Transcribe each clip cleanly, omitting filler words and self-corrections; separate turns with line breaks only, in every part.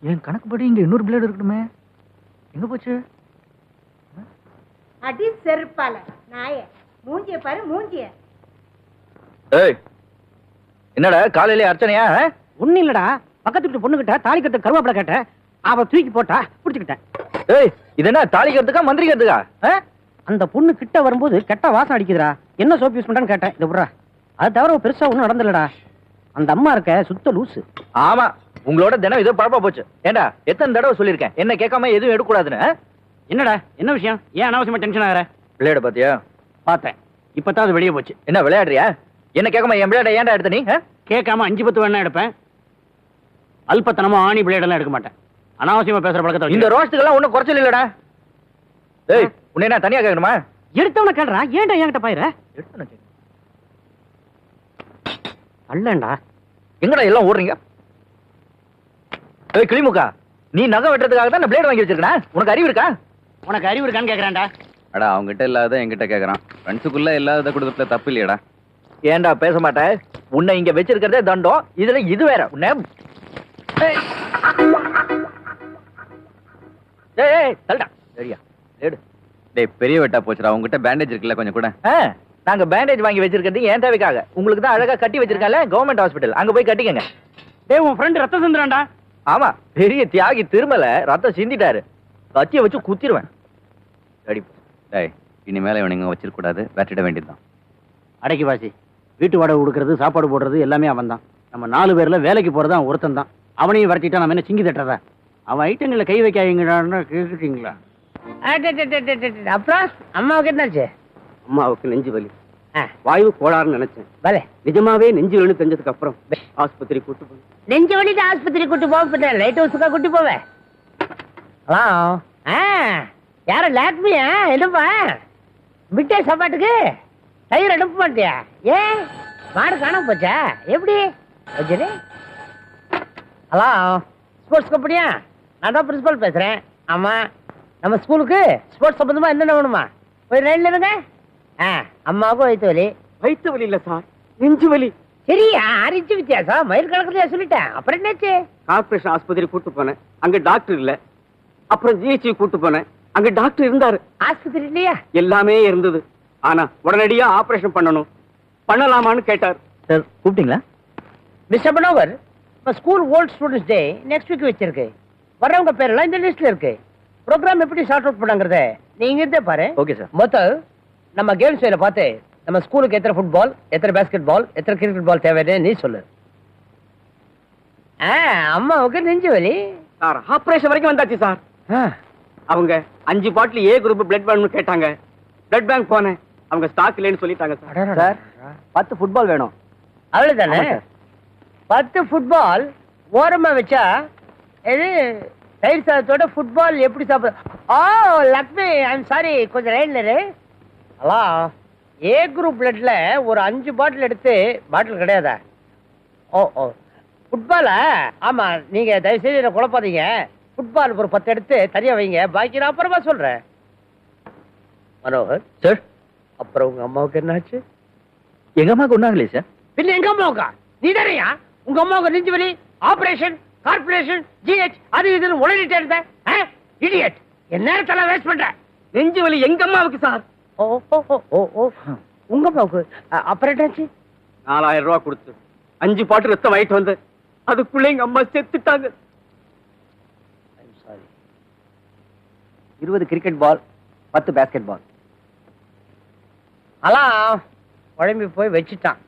என் கணக்குப்படி இங்க இன்னொரு பிளேடு இருக்கணுமே, எங்க போச்சு?
அடி செருப்பால நாய, மூஞ்சிய பாரு மூஞ்சிய.
ஏய், என்னடா காலையில அர்ச்சனையா?
ஒண்ணு இல்லடா, பக்கத்து வீட்டு பொண்ணு கிட்ட தாலி கட்ட கருவாப்பட கேட்ட, அவ தூக்கி போட்டா புடிச்சுக்கிட்டேன்.
ஏய், இது என்ன தாளிக்கிறதுக்கா மந்திரிக்கிறதுக்கா?
அந்த பொண்ணு கிட்ட வரும்போது கெட்ட வாசம் அடிக்குதுடா, என்ன சோப் யூஸ் பண்றான்னு கேட்டேன். இது விட்றா, அது தவிர பெருசா ஒண்ணும் நடந்துலடா. அந்த அம்மா இருக்க சுத்த லூசு.
ஆமா, உங்களோட தினம் ஏதோ பழப்பா போச்சு. ஏண்டா எத்தனை தடவை சொல்லிருக்கேன் என்ன கேட்காம எதுவும் எடுக்கக்கூடாதுன்னு?
என்னடா என்ன விஷயம்? ஏன் அனாவசியமா டென்ஷன் ஆகுற?
பிளேட பாத்தியா?
பார்த்தேன், இப்பதான் அது வெளியே போச்சு.
என்ன விளையாடுறியா? என்ன கேட்காம என் பிளேட ஏன்டா எடுத்த நீ?
கேட்காம 5-10 வேணா எடுப்பேன், அல்பத்தனமா ஆணி பிளேடெல்லாம் எடுக்க மாட்டேன். அனாவசியமா பேசுற பழக்கத்தை
இந்த ரோஸ்ட்டுக்கெல்லாம் ஒன்னும் குறைச்சல் இல்லடா. ஏய், உன்னை என்ன தனியா கேட்கணுமா?
எடுத்தவன கேடுறா, ஏன்டா என்கிட்ட பாயிர? அல்லண்டா,
எங்கடா எல்லாம் ஓடுறீங்க? ஏய் கிளிமுக்கா, நீ நகை வெட்டுறதுக்காக தான் பிளேட் வாங்கி வச்சிருக்கா? உனக்கு அறிவு இருக்கா?
உனக்கு அறிவு இருக்கான்னு கேக்குறான்டா.
அடா அவங்ககிட்ட இல்லாத என்கிட்ட கேக்குறான். ஃப்ரெண்ட்ஸுக்குள்ள இல்லாத கொடுத்துல தப்பு இல்லையடா.
ஏன்டா பேச மாட்டேன்? உன்னை இங்க வச்சிருக்கிறதே தண்டம், இதுல இது வேற. உன்னை தள்ளுடா. சரியா லேடு.
டேய் பெரிய வெட்டா போச்சுடா, உங்ககிட்ட பேண்டேஜ் இருக்குல்ல, கொஞ்சம் கூட.
நாங்க பேண்டேஜ் வாங்கி வச்சிருக்கிறது ஏன் தேவைக்காக. உங்களுக்கு தான் அழகா கட்டி வச்சிருக்கால கவர்மெண்ட் ஹாஸ்பிட்டல், அங்க போய் கட்டிக்கங்க.
டேய் உன் ஃப்ரெண்ட் ரத்தம் சிந்துறான்டா.
ஆமா, பெரிய தியாகி திருமல ரத்தம் சிந்திட்டாரு. கத்திய வச்சு குத்திடுவேன். ரெடி.
டேய் இனிமேல இவனுங்க வச்சிருக்க கூடாது, வெட்டிட வேண்டியதுதான்.
அடக்கி வாசி, வீட்டு வாடகை கொடுக்கறது, சாப்பாடு போடுறது எல்லாமே அவன் தான். நம்ம 4 பேர்ல வேலைக்கு போறது அவன் ஒருத்தன் தான். அவனையும் வரட்டிட்டா நம்ம என்ன சிங்கி தட்டுறதா? அவன் ஐட்டங்களை கை வைக்காதீங்கடான்னு கேட்டுட்டீங்களா?
அப்புறம் அம்மாவுக்கு என்னாச்சு?
அம்மாவுக்கு நெஞ்சு வலி, வாயு கோளாறுன்னு நினைச்சேன்.
பலே
நிஜமாவே நெஞ்சு வலி தெரிஞ்சதுக்கு அப்புறம் ஆஸ்பத்திரி கூட்டு போய்
நெஞ்சு வலிட்டு ஆஸ்பத்திரி கூட்டு போக லைட் ஹவுஸுக்கா கூட்டு போவேன். ஹலோ, யார லாக்மியா? என்னப்பா மிட்டே சாப்பாட்டுக்கு தயிர் அனுப்ப மாட்டியா? ஏன் மாடு காணாம போச்சா? எப்படி? ஹலோ, ஸ்போர்ட்ஸ் கம்பெனியா? நான் தான் பிரின்சிபல் பேசுறேன். ஆமா, நம்ம ஸ்கூலுக்கு ஸ்போர்ட்ஸ் சம்பந்தமா என்னென்ன வேணுமா? போய் லைன்ல இருங்க. அம்மாவுக்கும் வயிற்று வலி.
வயிற்று வலி இல்ல சார், நெஞ்சு வலி.
சரியா, 6 இன்ச்சு வித்தியாசம், மயில் கணக்குலயா சொல்லிட்டேன். அப்புறம் என்னாச்சு?
கார்பரேஷன் ஆஸ்பத்திரி கூட்டு போனேன், அங்க டாக்டர் இல்ல. அப்புறம் ஜிஹெச் கூட்டு போனேன், அங்க டாக்டர் இருந்தாரு.
ஆஸ்பத்திரி இல்லையா?
எல்லாமே இருந்தது. ஆனா உடனடியா ஆபரேஷன் பண்ணணும். பண்ணலாமான்னு கேட்டார்.
சார் கூப்பிட்டீங்களா?
மிஸ்டர் மனோகர், இப்போ school volt students day next week வச்சிருக்கு. வர்றவங்க பேரெல்லாம் இந்த லிஸ்ட்ல இருக்கு. ப்ரோக்ராம் எப்படி சார்ட் அவுட் பண்ணாங்கிறத நீங்க இருந்தே பாரு.
Okay sir.
மொத்தம் நம்ம கேம்ஸ் வேலை பார்த்து நம்ம ஸ்கூலுக்கு எத்தனை ஃபுட்பால், எத்தனை பேஸ்கெட் பால், எத்தனை கிரிக்கெட் பால் தேவைன்னு நீ சொல்லு. அம்மாவுக்கு நெஞ்சு வலி
சார், ஆபரேஷன் வரைக்கும் வந்தாச்சு சார். அவங்க 5 பாட்டில் ஏ குரூப் பிளட் வேணும்னு கேட்டாங்க. பிளட் பேங்க் போனேன், அவங்க ஸ்டாக் இல்லைன்னு சொல்லிட்டாங்க சார்.
சார் 10 ஃபுட்பால் வேணும்.
அவ்வளவுதானே? 10 ஃபுட்பால் ஓரமா வச்சா இது தயிர் சாதத்தோட ஃபுட்பால் எப்படி சாப்பிட? ஓ லக்ஷ்மி, ஐம் சாரி, கொஞ்சம் லைன்ல இரு. ஹலோ, ஏ குரூப் பிளட்ல ஒரு 5 பாட்டில் எடுத்து, பாட்டில் கிடையாதா? ஓ ஃபுட்பாலா? ஆமா, நீங்க தயவு செய்து என்ன குழப்பாதீங்க. ஃபுட்பால் ஒரு 10 எடுத்து தனியா வைங்க, பாக்கி நான் அப்புறமா சொல்றேன். மனோகர்
சார்,
அப்புறம் உங்க அம்மாவுக்கு என்னாச்சு?
எங்க அம்மாவுக்கு ஒண்ணாங்களே சார்.
பின்ன எங்க அம்மாவுக்கா? நீ தானையா உங்க அம்மாவுக்கு நெஞ்சு வலி, ஆபரேஷன், கார்பரேஷன், ஜிஹெச் அது இதுன்னு உடனிட்டே இருந்த இடியட். என் நேரத்தெல்லாம் வேஸ்ட் பண்ற.
நெஞ்சு வலி எங்க அம்மாவுக்கு சார்.
ஓ உங்க அம்மாவுக்கு அப்புறம் என்னாச்சு?
4000 ரூபாய் கொடுத்து 5 பாட்டு ரத்தம் வாங்கிட்டு வந்து அதுக்குள்ள எங்க அம்மா செத்துட்டாங்க.
20 கிரிக்கெட் பால், 10 பேஸ்கெட் பால்.
அலாம் குழம்பி போய் வச்சுட்டான்.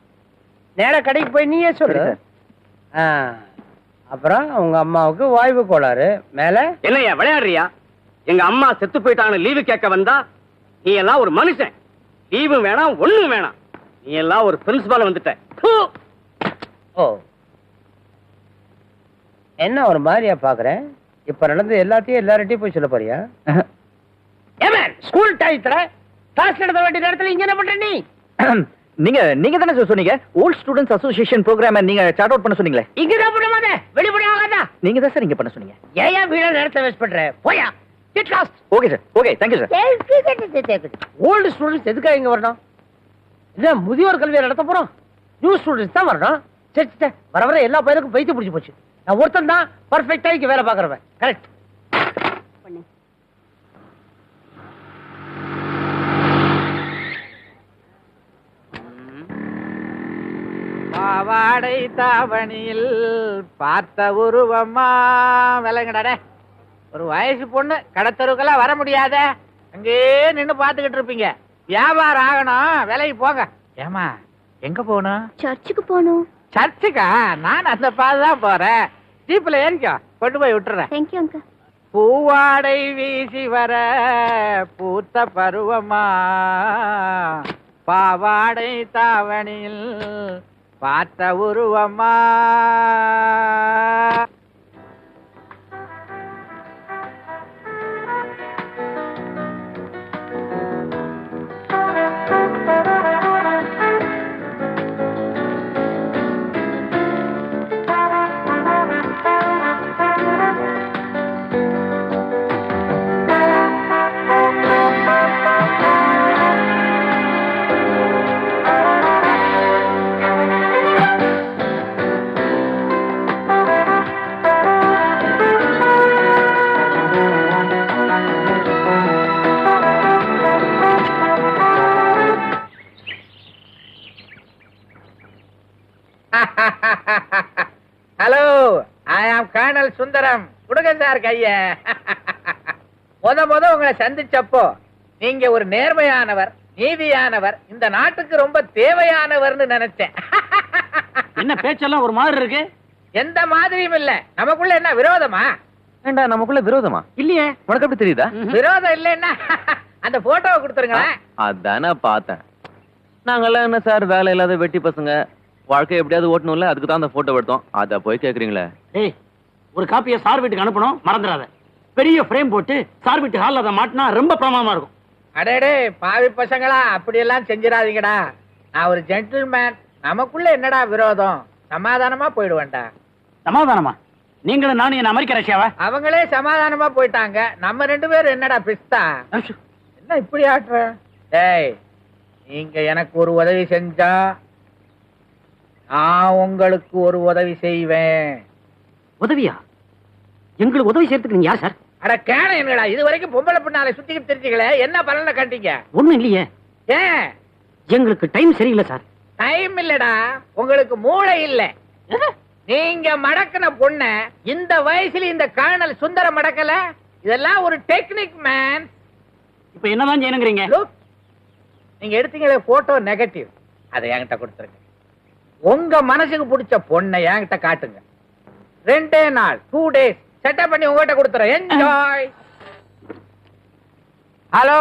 நேரா கடைக்கு போய் நீயே சொல்லு. அப்புறம் உங்க அம்மாவுக்கு வாய்வு கோளாறு. மேல
என்னையா விளையாடுறியா? எங்க அம்மா செத்து போயிட்டாங்கன்னு லீவு கேட்க வந்தா நீ எல்லாம் ஒரு மனுஷன். லீவு வேணாம், ஒண்ணும் வேணாம். நீ எல்லாம் ஒரு பிரின்சிபால் வந்துட்ட.
ஓ, என்ன ஒரு மாதிரியா பாக்குறேன்? இப்ப நடந்து எல்லாத்தையும் எல்லார்ட்டையும் போய் சொல்ல போறியா? ஸ்கூல் டயத்துல கிளாஸ் நடத்த வேண்டிய நேரத்துல இங்க என்ன பண்ற நீ?
நீங்க தானே சார் சொன்னீங்க ஓல்ட் ஸ்டூடண்ட்ஸ் அசோசியேஷன் ப்ரோக்ராம் நீங்க சார்ட் அவுட் பண்ண சொன்னீங்களே.
இங்க தான் பண்ணாத, வெளிப்பட ஆகாதா?
நீங்க தான் சார் இங்க பண்ண சொன்னீங்க.
ஏயா வீணா நேரத்தை வேஸ்ட் பண்ற? போயா get lost.
Okay sir, okay, thank you sir.
Old students எதுக்காக இங்க வரணும்? இல்ல முதியோர் கல்வியை நடத்த போறோம், நியூ ஸ்டூடண்ட்ஸ் தான் வரணும். சரி சரி, வர வர எல்லா பையனுக்கும் பைத்து பிடிச்சி போச்சு. நான் ஒருத்தன் தான் பர்ஃபெக்டா இங்க வேலை பாக்குறவன். கரெக்ட்.
பண்ணு.
பாவாடை தாவணியில் பார்த்த உருவமா விளங்கடா. ஒரு வயசு பொண்ணு கடத்தருக்கெல்லாம் வர முடியாத, அங்கே நின்னு பாத்துக்கிட்டு இருப்பீங்க. வியாபாரம் ஆகணும், விலைக்கு போங்க. ஏமா எங்க போகணும்?
சர்ச்சுக்கு போகணும்.
சர்ச்சுக்கா? நான் அந்த பாதை தான் போறேன். ஜீப்ல ஏறிக்கோ, கொண்டு போய் விட்டுறேன்.
Thank you uncle.
பூவாடை வீசி வர பூத்த பருவமா பாவாடை தாவணியில் பார்த்த உருவமா. ஹலோ, ஐ ஆம் கர்னல் சுந்தரம். கொடுங்க சார் கைய. முத உங்களை சந்திச்சப்போ நீங்க ஒரு நேர்மையானவர், நீதியானவர், இந்த நாட்டுக்கு ரொம்ப தேவையானவர்னு நினைச்சேன்.
என்ன பேச்செல்லாம் ஒரு மாதிரி இருக்கு?
எந்த மாதிரியும் இல்ல. நமக்குள்ள என்ன விரோதமா?
ஏண்டா நமக்குள்ள விரோதமா?
இல்லையே.
உனக்கு எப்படி தெரியுதா?
விரோதம் இல்லைன்னா அந்த போட்டோவை கொடுத்துருங்களேன்.
அதானே பார்த்தேன். நாங்கெல்லாம் என்ன சார் வேலை இல்லாத வெட்டி பசங்க, வாழ்க்கை எப்படியாவது ஓட்டணும்ல, அதுக்கு தான் அந்த போட்டோ எடுத்தோம். அத போய் கேக்குறீங்களே.
ஏய், ஒரு காப்பியை சார் வீட்டுக்கு அனுப்பணும், மறந்துடாத. பெரிய ஃப்ரேம் போட்டு சார் வீட்டு ஹால்ல அதை மாட்டினா ரொம்ப பிரமாதமா இருக்கும்.
அடேடே பாவி பசங்களா, அப்படி எல்லாம் செஞ்சிடாதீங்கடா. நான் ஒரு ஜென்டில்மேன். நமக்குள்ள என்னடா விரோதம்? சமாதானமா போயிடுவேன்டா.
சமாதானமா? நீங்களும் நானும் என்ன அமெரிக்க ரஷ்யாவா?
அவங்களே சமாதானமா போயிட்டாங்க, நம்ம 2 பேரும் என்னடா பிஸ்தா? என்ன இப்படி ஆட்டுற? டேய், நீங்க எனக்கு ஒரு உதவி செஞ்சா நான் உங்களுக்கு ஒரு உதவி செய்வேன்.
உதவியா? எங்களுக்கு உதவி செய்யறதுக்கு நீங்க யார் சார்?
அட கேன என்னடா, இது வரைக்கும் பொம்பளை பின்னாலே சுத்திக்கிட்டு தெரிஞ்சுக்கல, என்ன பலனை கண்டீங்க?
ஒண்ணும் இல்லையே.
ஏன்?
எங்களுக்கு டைம் சரியில்லை சார்.
டைம் இல்லடா, உங்களுக்கு மூளை இல்ல. நீங்க மடக்கின பொண்ண இந்த வயசுல இந்த கர்னல் சுந்தரம் மடக்கல. இதெல்லாம் ஒரு டெக்னிக் மேன்.
இப்ப என்னதான் செய்யணுங்கிறீங்க?
நீங்க எடுத்தீங்களே போட்டோ நெகட்டிவ், அதை என்கிட்ட கொடுத்துருங்க. உங்க மனசுக்கு பிடிச்ச பொண்ணை என்கிட்ட காட்டுங்க. 2 நாள் 2 டேஸ் செட்டப் பண்ணி உங்ககிட்ட கொடுத்துறேன். என்ஜாய். Hello,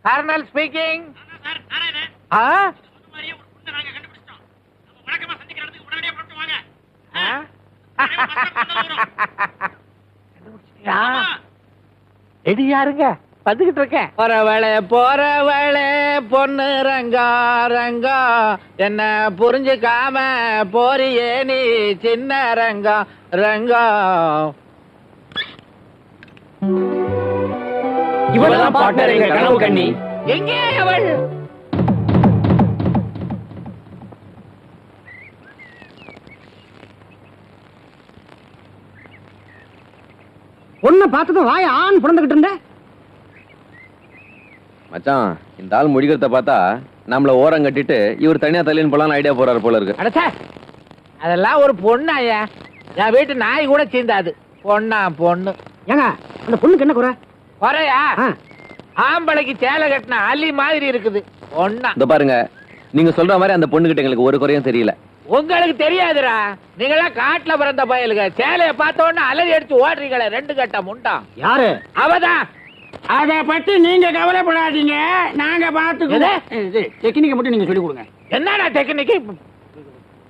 colonel speaking. ரெடியாருங்க, வந்துகிட்டு இருக்கேன். போறவளே பொண்ணு ரங்கா ரங்கா, என்ன புரிஞ்சுக்காம போறியே நீ சின்ன ரங்கா ரங்கா.
இவ்வளவுதான் பார்ட்னர் எங்க கனவு கண்ணி.
எங்கே அவள்?
பொண்ணை பார்த்ததும் வாய ஆண் புடந்துகிட்டு இருந்த
மச்சான், இந்த ஆள் முடிக்கிறத பார்த்தா நம்மள ஓரம் கட்டிட்டு இவர் தனியா தள்ளின்னு போலான்னு ஐடியா போறாரு போல இருக்கு.
அடச்சே, அதெல்லாம் ஒரு பொண்ணு ஐயா. என் வீட்டு நாய் கூட சீந்தாது. பொண்ணா பொண்ணு?
ஏங்க, அந்த பொண்ணுக்கு என்ன குறை?
குறையா? ஆம்பளைக்கு சேலை கட்டின அலி மாதிரி இருக்குது. பொண்ணா?
இந்த பாருங்க, நீங்க சொல்ற மாதிரி அந்த பொண்ணுகிட்ட எங்களுக்கு ஒரு குறையும் தெரியல.
உங்களுக்கு தெரியாதுடா, நீங்களாம் காட்டுல பிறந்த பயலுங்க. சேலைய பார்த்த உடனே அலறி அடிச்சு ஓடுறீங்களே 2 கட்ட முண்டா.
யாரு?
அவதான்.
அத பத்தி நீங்க கவலைப்படாதீங்க, நாங்க பாத்துக்குவோம். டெக்னிக்கை மட்டும் நீங்க சொல்லி கொடுங்க.
என்னடா டெக்னிக்கு?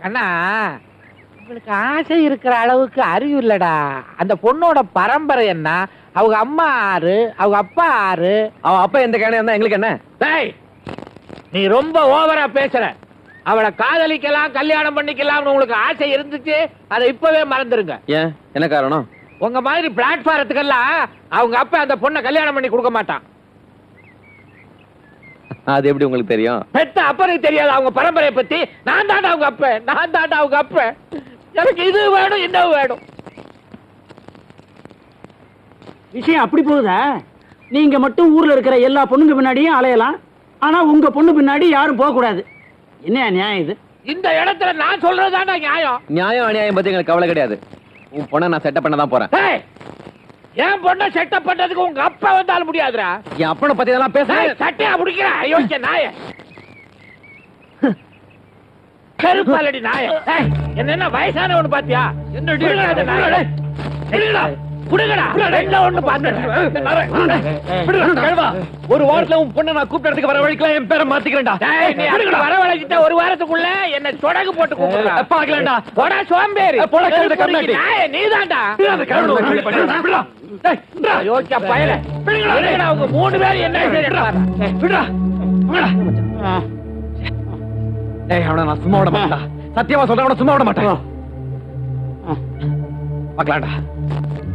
அண்ணா, உங்களுக்கு ஆசை இருக்கிற அளவுக்கு அறிவு இல்லடா. அந்த பொண்ணோட பரம்பரை என்ன? அவங்க அம்மா ஆறு, அவங்க அப்பா ஆறு.
அவன் அப்பா எந்த கேனையா இருந்தா எங்களுக்கு என்ன?
டேய், நீ ரொம்ப ஓவரா பேசுற. அவளை காதலிக்கலாம், கல்யாணம் பண்ணிக்கலாம்னு உங்களுக்கு ஆசை இருந்துச்சு, அதை இப்பவே மறந்துருங்க.
ஏன், என்ன காரணம்?
உங்க மாதிரி பிளாட்பாரத்துக்கெல்லாம் அவங்க அப்பா அந்த பொண்ணை கல்யாணம் பண்ணி கொடுக்க மாட்டான்.
அது எப்படி உங்களுக்கு தெரியும்?
பெத்த அப்பனுக்கு தெரியாது அவங்க பரம்பரையை பத்தி. நான் தாண்டா அவங்க அப்ப, நான் தாண்டா அவங்க அப்ப. எனக்கு இது வேணும், இன்னும் வேணும்.
விஷயம் அப்படி போகுதா? நீங்க மட்டும் ஊர்ல இருக்கிற எல்லா பொண்ணுங்க பின்னாடியும் அலையலாம், ஆனா உங்க பொண்ணு பின்னாடி யாரும் போக கூடாது. என்ன நியாயம் இது?
இந்த இடத்துல நான் சொல்றதுதான்டா நியாயம்.
நியாயம் அநியாயம் பத்தி எங்களுக்கு கவலை கிடையாது. உன் பொண்ணை நான் செட்டப் பண்ண தான் போறேன்.
ஏய், என் பொண்ணை செட்டப் பண்றதுக்கு உங்க அப்பா வந்தாலும் முடியாதுடா.
என் அப்பனை பத்தி இதெல்லாம் பேச
சட்டையா பிடிக்கிற அயோக்கிய நாய, கருப்பாலடி நாய. ஏய், என்ன வயசானவனு பாத்தியா?
ஒரு வாரத்துல உன் பொண்ணை நான் கூப்பிட்டு வர வழிக்கலாம் என் பேரை மாத்திக்கிறேன்டா.
வர வளைச்சிட்ட ஒரு வாரத்துக்குள்ள என்ன சொடகு போட்டு கூப்பிடுறா.
பாக்கலடா.
போடா சோம்பேறி. நீதான்டா. யோசிச்சா பயல. அவங்க 3 பேர் என்ன
அவனை நான் சும்மா விட மாட்டேன்டா. சத்தியமா சொல்றேன், அவனை சும்மா விட மாட்டேன். பாக்கலாம்டா,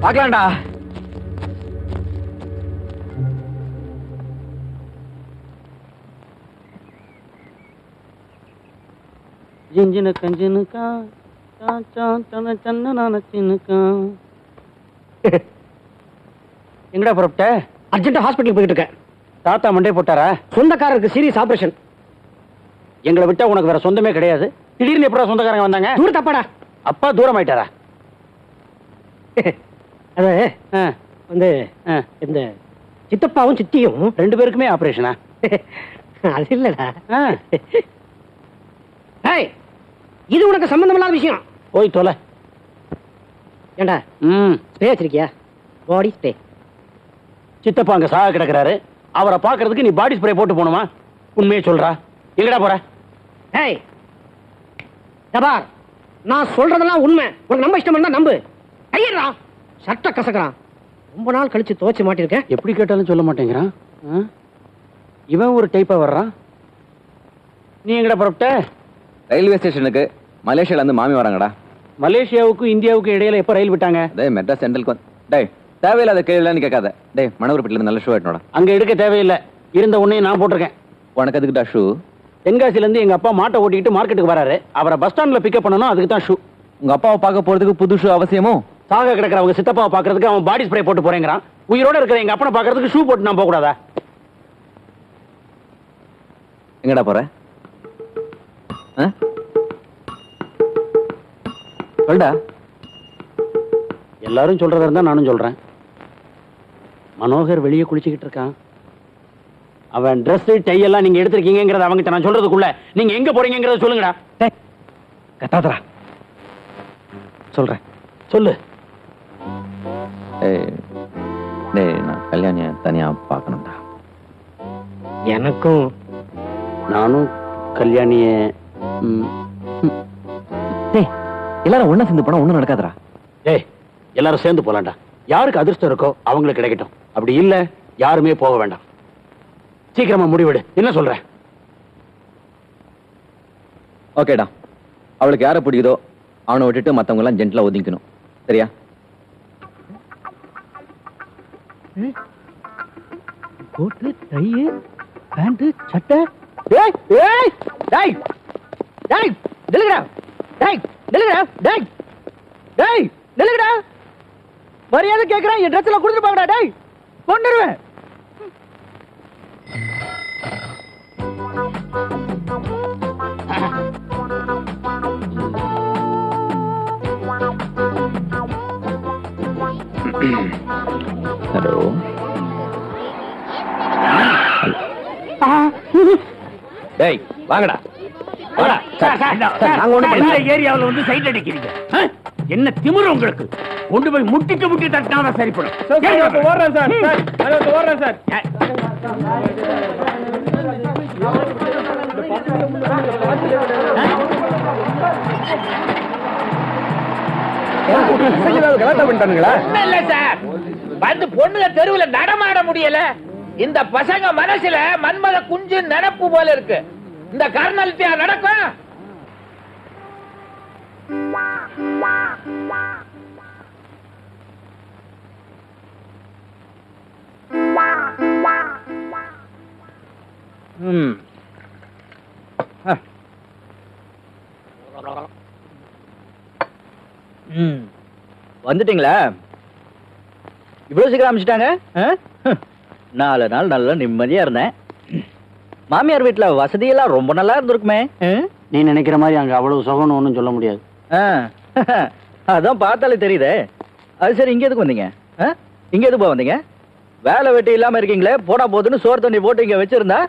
பாக்கலாம்டா.
ஜிஞ்சின கஞ்சினுக்கா சின்னுக்கா. எங்கடா புறப்பட்ட?
அர்ஜென்ட்டா ஹாஸ்பிட்டல் போயிட்டு இருக்கேன்.
தாத்தா மண்டே போட்டாரா?
சொந்தக்காரருக்கு சீரியஸ் ஆபரேஷன்.
எங்களை விட்டா உனக்கு வேற சொந்தமே கிடையாது. திடீர்னு எப்படா சொந்தக்காரங்க வந்தாங்க?
தூர தப்பாடா.
அப்பா தூரம் ஆயிட்டாரா?
அது வந்து இந்த சித்தப்பாவும் சித்தியும்
2 பேருக்குமே ஆபரேஷனா?
அது இல்லடா. இது உனக்கு சம்பந்தமில்லாத விஷயம்.
போய் தொலை.
ஏண்டா ஸ்ப்ரே வச்சிருக்கியா? Body spray.
சித்தப்பா அங்க சாக கிடக்குறாரு, அவரை பாக்குறதுக்கு நீ பாடி ஸ்ப்ரே போட்டு போணுமா? உண்மையே சொல்றா, எங்கடா போற?
ஏய் ஜபார், நான் சொல்றதெல்லாம் உண்மை. உனக்கு நம்ப இஷ்டம் இருந்தா நம்பு. ஐயரா சட்ட கசக்குறான். ரொம்ப நாள் கழிச்சு துவச்சு மாட்டிருக்கேன்.
எப்படி கேட்டாலும் சொல்ல மாட்டேங்கிறான். இவன் ஒரு டைப்பா வர்றான். நீ எங்கடா புறப்பட்ட?
ரயில்வே ஸ்டேஷனுக்கு மலேசியால இருந்து மாமி வராங்கடா.
மலேசியாவுக்கும் இந்தியாவுக்கும் இடையில எப்ப ரயில் விட்டாங்க?
டேய் மெட்ராஸ் சென்ட்ரலுக்கு டேய் தேவையில்லாத கேள்விலாம் கேட்காத. டேய் மணவரப்பட்டில நல்ல ஷூ எடுனோட.
அங்க எடுக்க தேவையில்லை, இருந்த உன்னையும் நான் போட்டிருக்கேன்.
உனக்கு எதுக்குடா ஷூ?
தென்காசில இருந்து எங்க அப்பா மாட்டை ஓட்டிக்கிட்டு மார்க்கெட்டுக்கு வராரு, அவரை பஸ் ஸ்டாண்ட்ல பிக்கப் பண்ணணும், அதுக்கு தான் ஷூ.
உங்க அப்பாவை பார்க்க போறதுக்கு புது ஷூ அவசியமோ?
சாக கிடக்கிறவங்க சித்தப்பாவை பாக்குறதுக்கு அவன் பாடி ஸ்ப்ரே போட்டு போறேங்கிறான். உயிரோட இருக்கிற எங்க அப்பனை பாக்குறதுக்கு ஷூ போட்டு நான் போக கூடாதா?
எங்கடா போற? சொல்டா.
எல்லாரும் சொல்றதா இருந்தா நானும் சொல்றேன். மனோகர் வெளியே குளிச்சுக்கிட்டு இருக்கான். அவன் ட்ரெஸ் டை எல்லாம் நீங்க எடுத்திருக்கீங்கிறத அவங்கிட்ட நான் சொல்றதுக்குள்ள நீங்க எங்க போறீங்கிறத சொல்லுங்கடா.
கத்தாதரா, சொல்றேன்.
சொல்லு.
டேய் நான் கல்யாணிய தனியா பார்க்கணும்டா.
எனக்கும்.
நானும் கல்யாணிய
எல்லாரும் ஒண்ணா சேர்ந்து போனா ஒண்ணும் நடக்காதரா.
ஏய் எல்லாரும் சேர்ந்து போலாம்டா. யாருக்கு அதிர்ஷ்டம் இருக்கோ அவங்களுக்கு கிடைக்கட்டும். அப்படி இல்ல யாருமே போக வேண்டாம். சீக்கிரமா முடிவெடு. என்ன சொல்ற?
ஓகேடா, அவளுக்கு யாரை பிடிக்குதோ அவனை விட்டுட்டு மத்தவங்க எல்லாம் ஜென்ட்லா ஒதுங்கிக்கணும். சரியா?
கோட்டு டை பேண்ட் சட்டை. ஏய் ஏய் டேய் டேய் நில்லுடா. டேய் நில்லுடா. டேய் டேய் நில்லுடா. மரியாதை கேக்குறேன், என் ட்ரெஸ்ல கொடுத்துட்டு போங்கடா. டேய் கொன்னுருவேன்.
ஹலோ. டேய் வாங்கடா.
ஏரியாவில் வந்து சைட் அடிக்கிறீங்க. என்ன திமிரு உங்களுக்கு? கொண்டு போய் முட்டிக்கு தட்டினாதான் சரிப்படும்.
ஓடுறேன் சார். ஓடுறேன் சார். இல்ல சார், வந்து பொண்ணுங்க தெருவுல நடமாட முடியல. இந்த பசங்க மனசுல மன்மத குஞ்சு நினைப்பு போல இருக்கு. இந்த காரணத்தியா நடக்கும்.
ம். ம். வந்துட்டீங்களா? இவ்வளவு சீக்கிரம் அமைச்சிட்டாங்க? 4 நாள் நல்லா நிம்மதியா இருந்தேன். மாமியார் வீட்டுல வசதியெல்லாம் ரொம்ப நல்லா இருந்திருக்குமே. நீ நினைக்கிற மாதிரி அங்க அவ்வளவு சுகம்னு ஒன்றும் சொல்ல முடியாது. அதான் பார்த்தாலே தெரியுதே. அது சரி, இங்க எதுக்கு வந்தீங்க? இங்க எதுக்கு வந்தீங்க? வேலை வெட்டி இல்லாம இருக்கீங்களே, போடா போதுன்னு சோறு தண்ணி போட்டு இங்க வச்சிருந்தா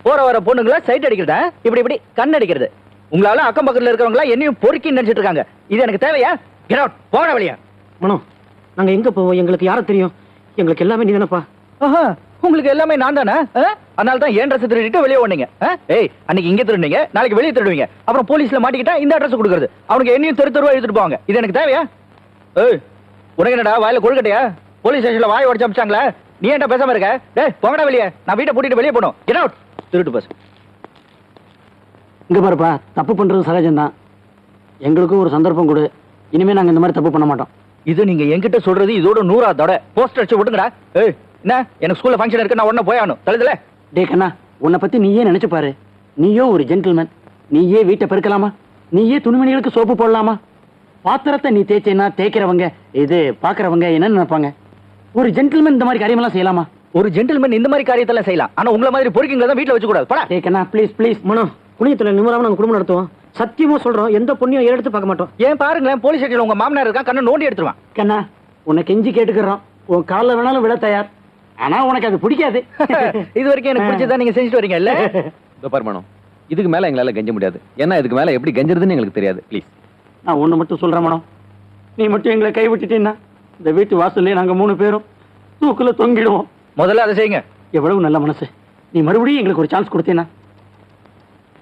போற வர பொண்ணுங்களா சைட் அடிக்கிறதா? இப்படி இப்படி கண் அடிக்கிறது. உங்களால அக்கம் பக்கத்துல இருக்கிறவங்களா என்னையும் பொறுக்கி நினைச்சிட்டு இருக்காங்க. இது எனக்கு தேவையா? கெட் அவுட், போட வழியா. மனோ, நாங்க எங்க போவோம்? எங்களுக்கு யார தெரியும்? எங்களுக்கு எல்லாமே நீ தானப்பா. உங்களுக்கு எல்லாமே நான் தானே? அதனால தான் ஏன் ட்ரெஸ் திருடிட்டு வெளியே ஓடுனீங்க. ஏய், அன்னைக்கு இங்க திருடுனீங்க, நாளைக்கு வெளியே திருடுவீங்க. அப்புறம் போலீஸ்ல மாட்டிக்கிட்டா இந்த அட்ரஸ் கொடுக்குறது. அவனுக்கு என்னையும் தெருவா எடுத்துட்டு போவாங்க. இது எனக்கு தேவையா? ஏய், உனக்கு என்னடா வாயில கொழுக்கட்டையா? போலீஸ் ஸ்டேஷன்ல வாய் உடச்சு அமிச்சாங்களா? நீ ஏன்டா பேசாம இருக்க? டேய், போங்கடா வெளியே. நான் வீட்டை பூட்டிட்டு வெளியே போகணும். கெட் அவுட், திருட்டு பஸ். இங்க பாருப்பா, தப்பு பண்றது சகஜம்தான். எங்களுக்கும் ஒரு சந்தர்ப்பம் கொடு. இனிமே நாங்க இந்த மாதிரி தப்பு பண்ண மாட்டோம். இது நீங்க என்கிட்ட சொல்றது இதோட 100ஆவது போஸ்டர் அடிச்சு விட்டுங்கடா. ஏய், என்ன எனக்கு ஸ்கூல்ல ஃபங்க்ஷன் இருக்கு, நான் உடனே போய் ஆகணும். தள்ளுதல. டே கண்ணா, உன்னை பத்தி நீயே நினைச்சு பாரு. நீயோ ஒரு ஜென்டில்மேன். நீயே வீட்டை பெருக்கலாமா? நீயே துணிமணிகளுக்கு சோப்பு போடலாமா? பாத்திரத்தை நீ தேய்ச்சேன்னா தேய்க்கிறவங்க, இது பாக்குறவங்க என்ன நினைப்பாங்க? ஒரு ஜென்டில்மேன் இந்த மாதிரி காரியமெல்லாம் செய்யலாமா? ஒரு ஜென்டில்மேன் இந்த மாதிரி காரியத்தெல்லாம் செய்யலாம். ஆனா உங்களை மாதிரி பொறுக்கிங்களை தான் வீட்டுல வச்சு கூடாது. படா. டே கண்ணா, ப்ளீஸ் ப்ளீஸ். மனோ, புண்ணியத்துல நிம்மராம நாங்க குடும்பம் நடத்துவோம். சத்தியமா சொல்றோம், எந்த பொண்ணையும் எடுத்து பார்க்க மாட்டோம். ஏன் பாருங்களேன், போலீஸ் ஸ்டேஷன்ல உங்க மாமனார் இருக்கா, கண்ணை நோண்டி எடுத்துருவான். கண்ணா, உன்னை கெஞ்சி கேட்டுக்கிறோம். உன் காலில் வேணாலும் விட தயார். ஆனா உனக்கு அது பிடிக்காது. இது வரைக்கும் எனக்கு பிடிச்சதா நீங்க செஞ்சுட்டு வரீங்க இல்ல?
பர்மணம், இதுக்கு மேல எங்களால கெஞ்ச முடியாது. ஏன்னா இதுக்கு மேல எப்படி கெஞ்சறதுன்னு எங்களுக்கு தெரியாது. ப்ளீஸ்.
நான் ஒண்ணு மட்டும் சொல்றேன் மனோ, நீ மட்டும் எங்களை கை விட்டுட்டீங்கன்னா இந்த வீட்டு வாசல்லே நாங்க 3 பேரும் தூக்குல தொங்கிடுவோம். முதல்ல அதை செய்யுங்க. எவ்வளவு நல்ல மனசு. நீ மறுபடியும் எங்களுக்கு ஒரு சான்ஸ் கொடுத்தீனா,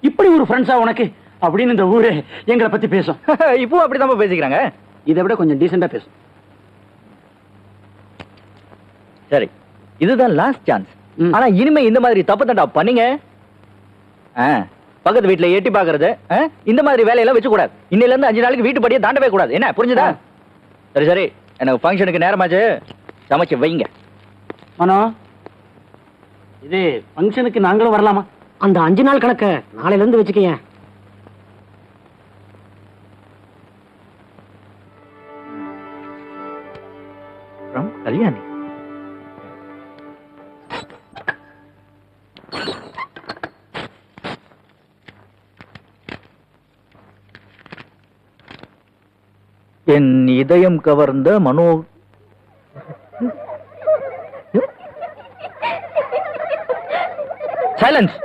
இப்படி ஒரு ஃப்ரெண்ட்ஸா உனக்கு அப்படின்னு இந்த ஊரே எங்களை பத்தி பேசும். இப்போ அப்படிதான் பேசிக்கிறாங்க. இதை விட கொஞ்சம் டீசெண்டா பேசும். சரி, இதுதான் லாஸ்ட் சான்ஸ். ஆனா இனிமே இந்த மாதிரி தப்பு தண்டா பண்ணீங்க, பக்கத்து வீட்டுல எட்டி பாக்குறது, இந்த மாதிரி வேலையெல்லாம் வச்சு கூடாது. இன்னையில இருந்து 5 நாளைக்கு வீட்டு படியே தாண்டவே கூடாது. என்ன புரிஞ்சுதா? சரி சரி, எனக்கு ஃபங்க்ஷனுக்கு நேரமாச்சு, சமைச்சு வைங்க. மனோ, இது ஃபங்க்ஷனுக்கு நாங்களும் வரலாமா? அந்த 5 நாள் கணக்க நாளையில இருந்து வச்சுக்கீங்க. கல்யாணி, என் இதயம் கவர்ந்த மனோ. Silence.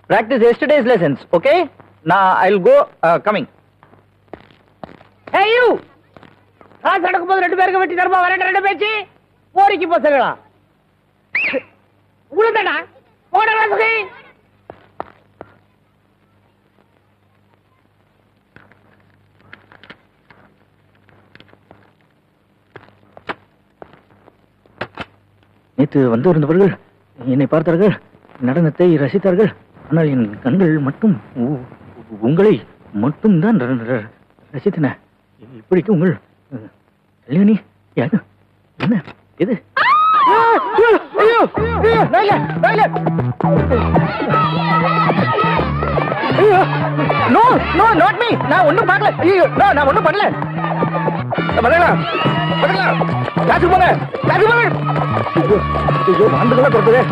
Practice yesterday's lessons, okay? Now I'll go coming.
Hey you! காசு நடக்கும்போது 2 பேருக்கு வெட்டி தரமா வரேன். 2 பேச்சு போரிக்கு பசங்களா உங்களுதானா? போடா சுகி.
நேற்று வந்து இருந்தவர்கள் என்னை பார்த்தார்கள், நடனத்தை ரசித்தார்கள். ஆனால் என் கண்கள் மட்டும் உங்களை மட்டும்தான் ரசித்தன. இப்படிக்கு உங்கள் கல்யாணி யாரு? என்ன இது? No no not me. நான் ஒண்ணும் பார்க்கல. ஐயோ, நான் ஒண்ணும் பண்ணல. வரலாம் வரலாம். காசு போங்க, காசு போங்க. ஐயோ, வாண்டதெல்லாம் கொடுத்ததே.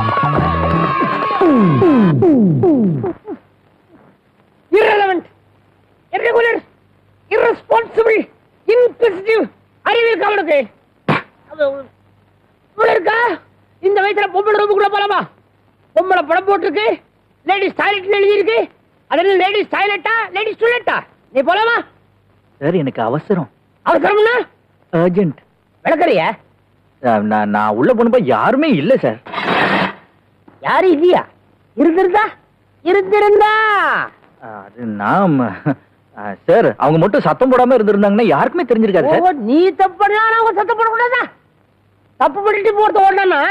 irrelevant, irregular, irresponsible, inquisitive. அறிவில் கவனுக்கு இருக்கா? இந்த வயசுல பொம்பளை ரூமுக்குள்ள போலாமா? பொம்பளை படம் போட்டிருக்கு, லேடிஸ் டாய்லெட் எழுதி இருக்கு. அதனால லேடிஸ் டாய்லெட்டா லேடிஸ் டாய்லெட்டா? நீ போலாமா?
சார், எனக்கு அவசரம்.
அவசரம்னா
அர்ஜென்ட்.
விளக்கறியா?
நான் உள்ள போனப்ப யாருமே இல்ல சார்.
யாரும் இல்லையா? இருந்திருந்தா
அது நாம் சார், அவங்க மட்டும் சத்தம் போடாம இருந்திருந்தாங்கன்னா யாருக்குமே தெரிஞ்சிருக்காது சார்.
நீ தப்பு பண்ணா அவங்க சத்தம் போடக்கூடாதா? தப்பு பண்ணிட்டு போறது ஓடனா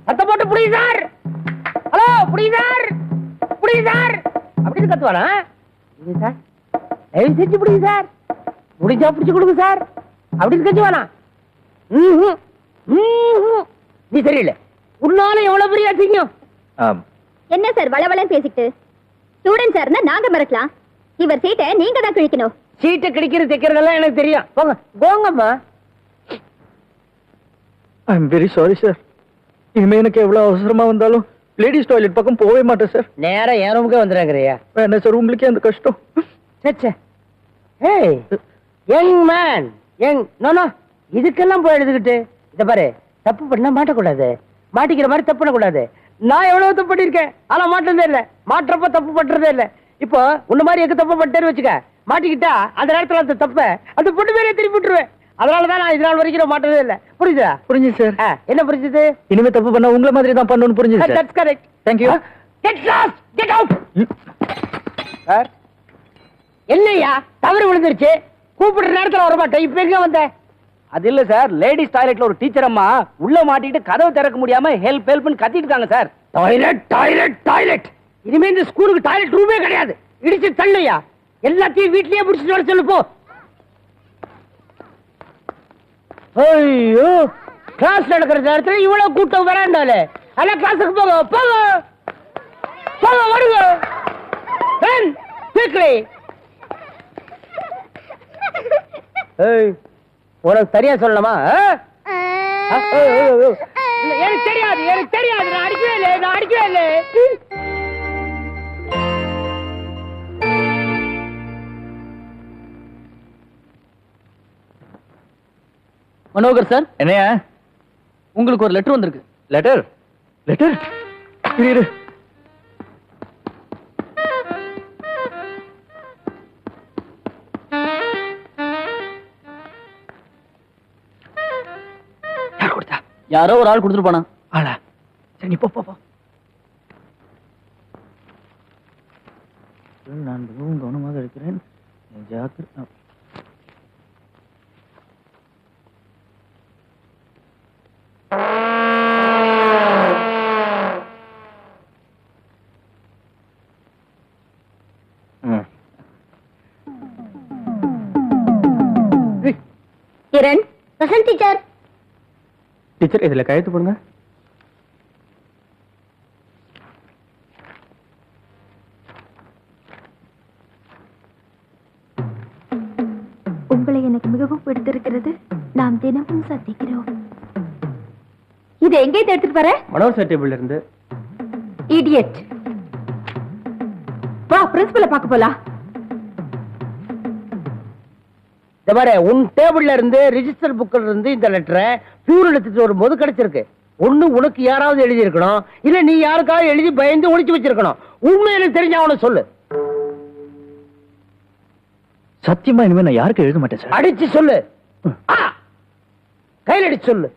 சத்தம் போட்டு புடி சார், ஹலோ புடி சார், புடி சார் அப்படின்னு கத்துவானா? புடி சார், தயவு செஞ்சு புடி சார், முடிஞ்சா பிடிச்சு கொடுங்க சார். அப்படின்னு கட்சி வேணாம். நீ சரியில்லை. உன்னால எவ்வளவு பெரிய அசிங்கம்.
என்ன சார் வளவளன்னு பேசிட்டு? ஸ்டூடெண்ட் சார்னா நாங்க மிரட்டலாம், இவர் சீட்டை நீங்க தான் கிழிக்கணும்.
சீட்டை கிடைக்கிறது தைக்கிறதெல்லாம் எனக்கு தெரியும். போங்க போங்கம்மா.
I am very sorry sir. இனிமே எனக்கு எவ்வளவு அவசரமா வந்தாலும் லேடிஸ் டாய்லெட் பக்கம் போகவே மாட்டேன் சார்.
நேரா என் ரூமுக்கே வந்துடுறாங்கறியா?
வேண்டாம் சார், உங்களுக்கே அந்த கஷ்டம்.
சச்சே. ஏய் யங் மேன், யங் நோ இதுக்கெல்லாம் போய் எழுதுகிட்டு இத பாரு, தப்பு பண்ணா மாட்டக்கூடாது, மாட்டிக்கிற மாதிரி தப்பு பண்ணக்கூடாது. நான் எவ்வளவு தப்பு பண்ணிருக்கேன், ஆனா மாட்டதே இல்ல, மாற்றப்ப தப்பு பண்றதே இல்ல. இப்போ உன்ன மாதிரி எங்க தப்பு பண்ணிட்டேன்னு வச்சுக்க, மாட்டிக்கிட்டா அந்த நேரத்துல அந்த தப்ப அந்த பொண்ணு மேலே திருப்பி விட்டுருவேன். அதனாலதான் நான் இதனால் வரைக்கும் மாட்டதே இல்ல. புரியுதா?
புரிஞ்சுது சார்.
என்ன புரிஞ்சுது?
இனிமே தப்பு பண்ணா உங்களை மாதிரி தான் பண்ணணும்னு புரிஞ்சுது sir.
That's correct.
Thank you.
Get lost, get out. Sir என்னையா தவறு விழுந்துருச்சு, கூப்பிடுற நேரத்துல வர மாட்டேன், இப்ப எங்க வந்த?
அது இல்ல சார், லேடிஸ் டாய்லெட்ல ஒரு டீச்சர் அம்மா உள்ள மாட்டிட்டு கதவு திறக்க முடியாம ஹெல்ப் ஹெல்ப்னு கத்திட்டு இருக்காங்க சார்.
Toilet toilet toilet. இனிமே இந்த ஸ்கூலுக்கு டாய்லெட் ரூமே கிடையாது. இடிச்சு தள்ளையா, எல்லாத்தையும் வீட்லயே புடிச்சிட்டு வர சொல்லு போ. ஐயோ, கிளாஸ் நடக்கிற நேரத்துல இவ்வளவு கூட்டம் வராண்டாலே. அல்ல கிளாஸுக்கு போங்க போங்க போங்க, வருங்க. உனக்கு சரியா சொல்லலாமா? எனக்கு தெரியாது, எனக்கு தெரியாது, நான் அடிக்கவே இல்லை, நான் அடிக்கவே இல்லை.
மனோகர் சார். என்னையா? உங்களுக்கு ஒரு லெட்டர் வந்திருக்கு. லெட்டர்? லெட்டர்? இரு. யார் கொடுத்தா? யாரோ ஒரு ஆள் கொடுத்துட்டு போனா. ஆளா? சரி, நீ போ போ. நான் மிகவும் கவனமாக இருக்கிறேன். ஜாக்கிரதை.
Kiran, present teacher.
டீச்சர், இதுல கையெழுத்து போடுங்க.
உங்களை எனக்கு மிகவும் பிடித்திருக்கிறது. நாம் தினமும் சந்திக்கிறோம். இது எங்கே எடுத்துட்டு வர?
மனோகர் டேபிள்ல இருந்து.
இடியட். வா, பிரின்சிபலை பார்க்க போலாம்.
இந்த மாதிரி உன் டேபிள்ல இருந்து ரிஜிஸ்டர் புக்ல இருந்து இந்த லெட்டரை பியூர் எடுத்துட்டு வரும்போது கிடைச்சிருக்கு. ஒண்ணு உனக்கு யாராவது எழுதி இருக்கணும், இல்ல நீ யாருக்காவது எழுதி பயந்து ஒளிச்சு வச்சிருக்கணும். உண்மையில தெரிஞ்ச அவனை சொல்லு.
சத்தியமா இனிமே நான் யாருக்கு எழுத மாட்டேன் சார்.
அடிச்சு சொல்லு, கையில் அடிச்சு சொல்லு.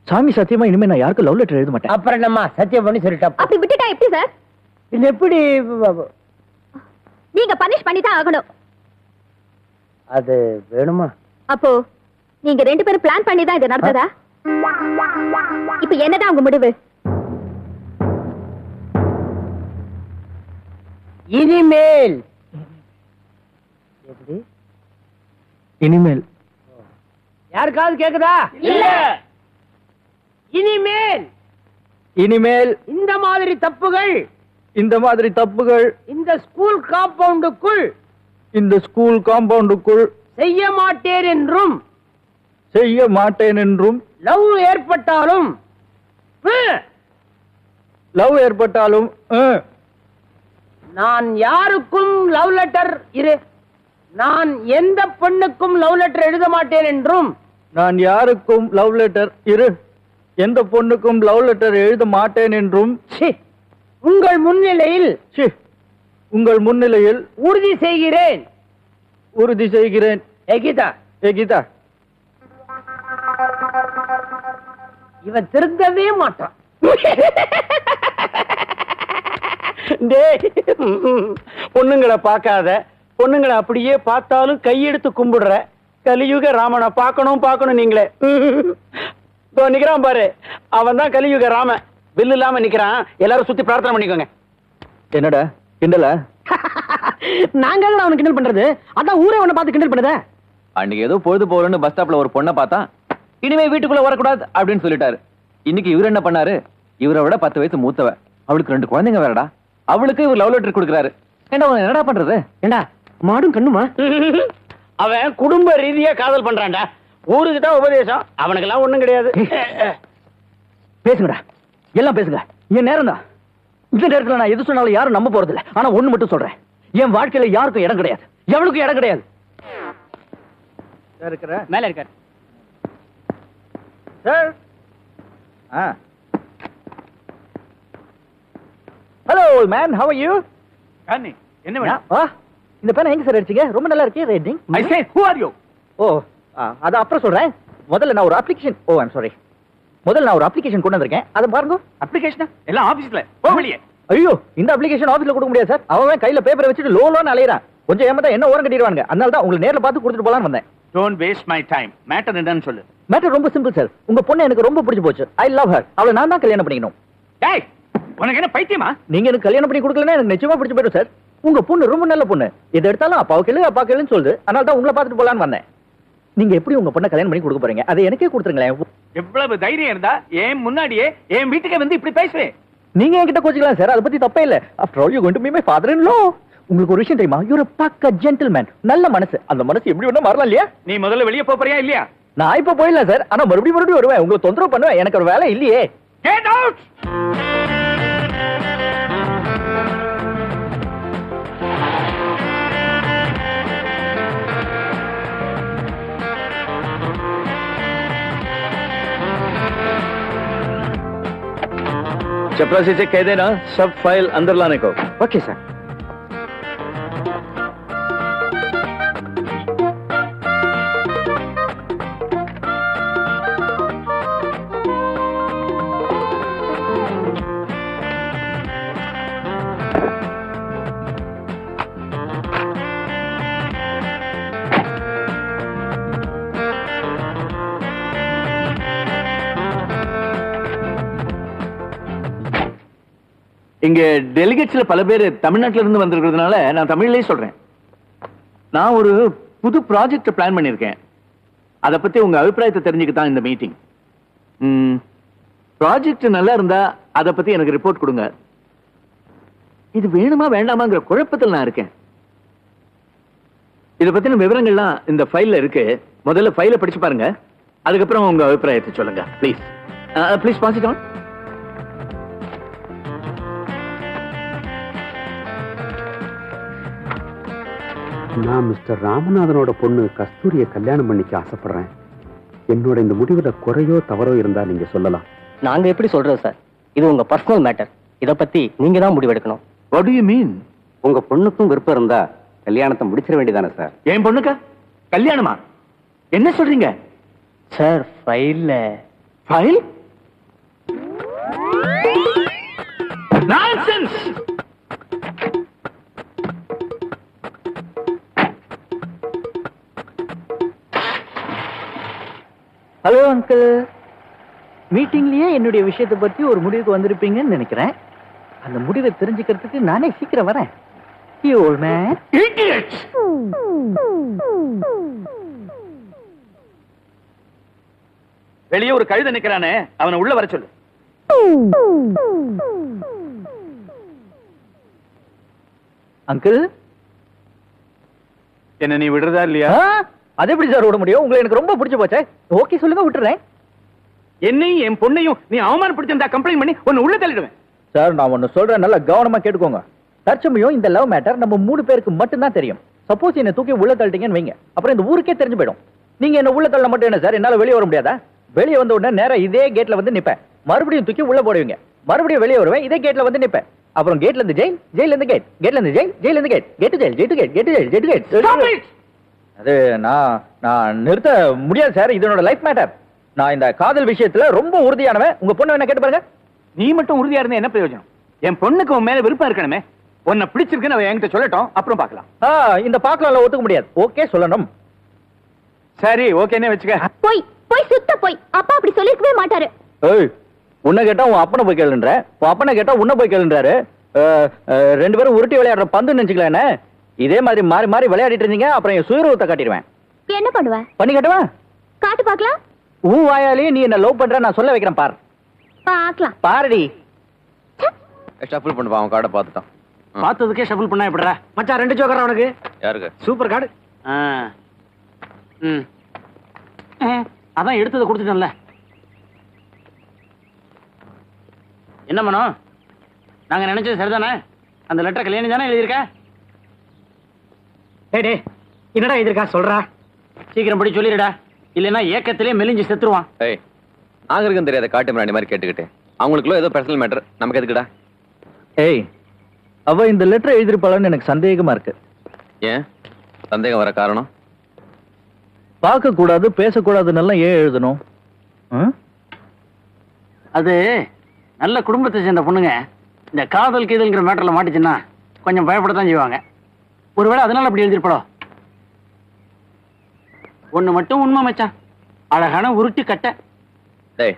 சாமி, சத்தியமா இனிமே நான் யாருக்கு லவ் லெட்டர் எழுத மாட்டேன்.
அப்புறம் என்னம்மா சத்தியம் பண்ணி சொல்லிட்டா?
அப்படி விட்டுட்டா எப்படி சார்?
இது எப்படி?
நீங்க பனிஷ் பண்ணி தான் ஆகணும்.
அது வேணுமா?
அப்போ நீங்க ரெண்டு பேரும் பிளான் பண்ணி தான் இது நடந்ததா? இப்ப என்னதான் உங்க முடிவு?
இனிமேல் எப்படி?
இனிமேல்
யாருக்காவது கேக்குதா? இல்ல. இனிமேல்
இனிமேல்
இந்த மாதிரி தப்புகள் இந்த ஸ்கூல் காம்பவுண்டுக்குள் செய்ய மாட்டேன் என்றும் லவ் ஏற்பட்டாலும் நான் யாருக்கும் லவ் லெட்டர் நான் எந்த பெண்ணுக்கும் லவ் லெட்டர் எழுத மாட்டேன் என்றும் உங்கள் முன்னிலையில் உறுதி செய்கிறேன். கீதா, இவன் திருந்தவே மாட்டான்.
பொண்ணுங்களை பார்க்காத, பொண்ணுங்களை அப்படியே பார்த்தாலும் கையெடுத்து கும்பிடுற கலியுக ராமனை பார்க்கணும் நீங்களே. நிக்கிறான் பாரு, அவன் தான் கலியுக ராமன். பில் இல்லாம நிக்கிறான். எல்லாரும் சுத்தி பிரார்த்தனை பண்ணிக்கோங்க. என்னடா கிண்டலா? நாங்க அவனை கிண்டல் பண்றது? அதான் ஊரே அவனை பார்த்து கிண்டல் பண்ணுத.
அன்னைக்கு ஏதோ பொழுது போகலன்னு பஸ் ஸ்டாப்ல ஒரு பொண்ணை பார்த்தா இனிமே வீட்டுக்குள்ள வரக்கூடாது அப்படின்னு சொல்லிட்டாரு. இன்னைக்கு இவர் என்ன பண்ணாரு, இவரை விட 10 வயசு மூத்தவ, அவளுக்கு 2 குழந்தைங்க வேறடா, அவளுக்கு இவர் லவ் லெட்டர் கொடுக்குறாரு. ஏண்டா அவன் என்னடா பண்றது?
ஏண்டா மாடும் கண்ணுமா?
அவன் குடும்ப ரீதியா காதல் பண்றான்டா. ஊருக்கு தான் உபதேசம், அவனுக்கெல்லாம் ஒண்ணும் கிடையாது. பேசுங்கடா, எல்லாம் பேசுங்க. என் நேரம் தான். இந்த நேரத்துல நான் எது சொன்னாலும் யாரும் நம்ப போறது இல்ல. ஆனா ஒண்ணு மட்டும் சொல்றேன், என் வாழ்க்கையில யாருக்கும் இடம் கிடையாது, எவனுக்கும் இடம் கிடையாது. மேல இருக்காரு sir. Hello old man, how are you?
என்ன வேணும்?
இந்த பேனை எங்க சார் அடிச்சீங்க? ரொம்ப நல்லா இருக்கு rating.
I say who are you?
Oh, அது அப்புறம் சொல்றேன். முதல்ல நான் ஒரு அப்ளிகேஷன், ஓ ஐம் சாரி, முதல்ல நான் ஒரு அப்ளிகேஷன் கொண்டு வந்திருக்கேன், அதை பாருங்க.
அப்ளிகேஷனா? எல்லாம் ஆபீஸ்ல போ வெளியே.
ஐயோ, இந்த அப்ளிகேஷன் ஆபீஸ்ல கொடுக்க முடியாது சார். அவன் கையில பேப்பரை வச்சுட்டு லோன்னு அலையறான். கொஞ்சம் ஏமாத்தா என்ன ஓரம் கட்டிடுவாங்க. அதனால தான் உங்களை நேர்ல பார்த்து கொடுத்துட்டு போலான்னு வந்தேன்.
Don't waste my time. Matter என்னன்னு சொல்லு.
மேட்டர் ரொம்ப சிம்பிள் சார். உங்க பொண்ணு எனக்கு ரொம்ப பிடிச்சு போச்சு. I love her. அவளை நான் தான் கல்யாணம் பண்ணிக்கணும்.
டேய், உனக்கு என்ன பைத்தியமா?
நீங்க எனக்கு கல்யாணம் பண்ணி கொடுக்கலன்னா எனக்கு நிச்சயமா பிடிச்சு போயிடும் சார். உங்க பொண்ணு ரொம்ப நல்ல பொண்ணு. எது எடுத்தாலும் அப்பா கேளுன்னு சொல்லுது. அதனால தான் உங்களை பார்த்துட்டு போலான்னு வந்தேன். நீங்க எப்படி உங்க பொண்ணை கல்யாணம் பண்ணி கொடுக்க போறீங்க? அதை எனக்கே கொடுத்துருங்களேன்.
எவ்வளவு தைரியம் இருந்தா என் முன்னாடியே என் வீட்டுக்கு வந்து இப்படி பேசுவேன்?
நீங்க என்கிட்ட கோச்சிக்கலாம் சார், அதை பத்தி தப்பே இல்ல. After all you going to be my father in law. உங்களுக்கு ஒரு விஷயம் தெரியுமா? You're a pakka gentleman. நல்ல மனசு. அந்த மனசு எப்படி வேணா மாறலாம் இல்லையா?
நீ முதல்ல வெளியே போறியா இல்லையா?
நான் இப்ப போயிடலாம் சார், ஆனா மறுபடியும் வருவேன். உங்களை தொந்தரவு பண்ணுவேன். எனக்கு ஒரு வேலை இல்லையே.
Get out.
चपरासी से कह देना सब फाइल अंदर लाने को.
Okay sir.
இங்க டெலிகேட்ஸ்ல பல பேர் தமிழ்நாட்டுல இருந்து வந்திருக்கிறதுனால நான் தமிழ்லயே சொல்றேன். நான் ஒரு புது ப்ராஜெக்ட் பிளான் பண்ணிருக்கேன். அத பத்தி உங்க அபிப்பிராயத்தை தெரிஞ்சுக்கத்தான் இந்த மீட்டிங். ப்ராஜெக்ட் நல்லா இருந்தா அத பத்தி எனக்கு ரிப்போர்ட் கொடுங்க. இது வேணுமா வேண்டாமாங்கிற குழப்பத்தில் நான் இருக்கேன். இத பத்தின விவரங்கள்லாம் இந்த ஃபைல்ல இருக்கு. முதல்ல ஃபைலை படிச்சு பாருங்க, அதுக்கப்புறம் உங்க அபிப்பிராயத்தை சொல்லுங்க. Please please pass it on.
நான் மிஸ்டர் ராமநாதனோட பொண்ணு கஸ்தூரிய கல்யாணம் பண்ணிக்க ஆசைப்படுறேன். என்னோட இந்த முடிவுல குறையோ தவறோ இருந்தா நீங்க சொல்லலாம்.
நாங்க எப்படி சொல்றது சார்? இது உங்க பர்சனல் மேட்டர். இத பத்தி நீங்க தான் முடிவெடுக்கணும்.
What do you mean?
உங்க பொண்ணுக்கும் விருப்பம் இருந்தா கல்யாணத்தை முடிச்சிட வேண்டியதானே சார்?
என் பொண்ணுக்கா கல்யாணமா? என்ன சொல்றீங்க
சார்? ஃபைல்ல
ஃபைல்? நான்சென்ஸ்.
ஹலோ அங்கிள், மீட்டிங்லயே என்னுடைய விஷயத்தை பத்தி ஒரு முடிவுக்கு வந்திருப்பீங்கன்னு நினைக்கிறேன். அந்த முடிவை தெரிஞ்சுக்கிறதுக்கு நானே சீக்கிரம் வரேன். You old man.
Idiot! வெளியே ஒரு கழுதை நிக்கிறானே, அவனை உள்ள வர சொல்லு.
அங்கிள்,
என்ன நீ விடுறதா இல்லையா?
அது எப்படி சார் விட முடியும்? உங்களை எனக்கு ரொம்ப பிடிச்சு போச்சே. ஓகே சொல்லுங்க, விட்டுறேன்.
என்னையும் என் பொண்ணையும் நீ அவமானப்படுத்திருந்தா கம்ப்ளைண்ட் பண்ணி உன்னை உள்ள தள்ளிடுவேன்.
சார், நான் ஒன்னு சொல்றேன், நல்லா கவனமா கேட்டுக்கோங்க. தற்சமயம் இந்த லவ் மேட்டர் நம்ம 3 பேருக்கு மட்டும்தான் தெரியும். சப்போஸ் என்ன தூக்கி உள்ள தள்ளிட்டீங்கன்னு வைங்க, அப்புறம் இந்த ஊருக்கே தெரிஞ்சு போயிடும். நீங்க என்ன உள்ள தள்ள மட்டும் என்ன சார், என்னால வெளியே வர முடியாதா? வெளியே வந்த உடனே நேரா இதே கேட்ல வந்து நிப்பேன். மறுபடியும் தூக்கி உள்ள போடுவீங்க. மறுபடியும் வெளியே வருவேன், இதே கேட்ல வந்து நிப்பேன். அப்புறம் கேட்ல இருந்து ஜெயில், ஜெயில இருந்து கேட், கேட்ல இருந்து ஜெயில், ஜெயில இருந்து gate, gate to jail, jail to gate, gate to jail, jail to gate. அது நான் நிறுத்த முடியாது சார். இதனோட லைஃப் மேட்டர். நான் இந்த காதல் விஷயத்துல ரொம்ப உறுதியானவன். உங்க பொண்ணு என்ன கேட்டு பாருங்க.
நீ மட்டும் உறுதியா இருந்தா என்ன பிரயோஜனம்? என் பொண்ணுக்கு உன் மேல விருப்பம் இருக்கணுமே. உன்னை பிடிச்சிருக்குன்னு அவ என்கிட்ட சொல்லட்டும், அப்புறம் பார்க்கலாம்.
இந்த பார்க்கலாம் ஒத்துக்க முடியாது. ஓகே சொல்லணும்.
சரி, ஓகேன்னே வச்சுக்க.
போய் போய் சுத்த போய். அப்பா அப்படி சொல்லிருக்கவே மாட்டாரு.
ஏய், உன்னை கேட்டா உன் அப்பனை போய் கேளுன்ற, உன் அப்பனை கேட்டா உன்னை போய் கேளுன்றாரு. 2 பேரும் உருட்டி விளையாடுற பந்து நினைச்சுக்கல. என்ன இதே மாதிரி மாறி மாறி விளையாடிட்டு இருந்தீங்க, அப்புறம் என் சுயரூபத்தை காட்டிடுவேன்.
என்ன பண்ணுவ?
பண்ணி கட்டுவா?
காட்டு பார்க்கலாம்.
வாயாலே நீ என்ன லவ் பண்ற நான் சொல்ல வைக்கிறேன் பார்.
பார்க்கலாம்.
பாருடி.
ஷஃபிள் பண்ணுவா, அவன் கார்டை பார்த்துட்டான்.
பார்த்ததுக்கே ஷஃபிள் பண்ணா எப்படிடா? மச்சான் 2 ஜோக்கர் உனக்கு.
யாருக்கு?
Super card. அதான் எடுத்ததை கொடுத்துட்டேன்ல. என்ன மனம், நாங்க நினைச்சது சரிதானே? அந்த லெட்டர் கல்யாணி தானே எழுதியிருக்க? டே என்னடா எழுதியிருக்கா சொல்றா, சீக்கிரம் படி சொல்லிடுடா, இல்லைன்னா ஏக்கத்திலே மெலிஞ்சு செத்துருவான்.
ஏய், நாகரிகம் தெரியாத காட்டு மிராண்டி மாதிரி கேட்டுக்கிட்டு அவங்களுக்குள்ள ஏதோ பர்சனல் மேட்டர், நமக்கு எதுக்குடா?
ஏய், அவ இந்த லெட்டர் எழுதிருப்பாளன்னு எனக்கு சந்தேகமா இருக்கு.
ஏன் சந்தேகம் வர காரணம்?
பார்க்க கூடாது பேசக்கூடாதுன்னு ஏன் எழுதணும்? அது நல்ல குடும்பத்தை சேர்ந்த பொண்ணுங்க இந்த காதல் கீதல்ங்கிற மேட்டர்ல மாட்டிச்சுன்னா கொஞ்சம் பயப்படத்தான் செய்வாங்க. ஒருவேளை அதனால அப்படி எழுதிருப்படோ. ஒண்ணு மட்டும் உண்மை மச்சான், அழகான உருட்டி கட்ட.
டேய்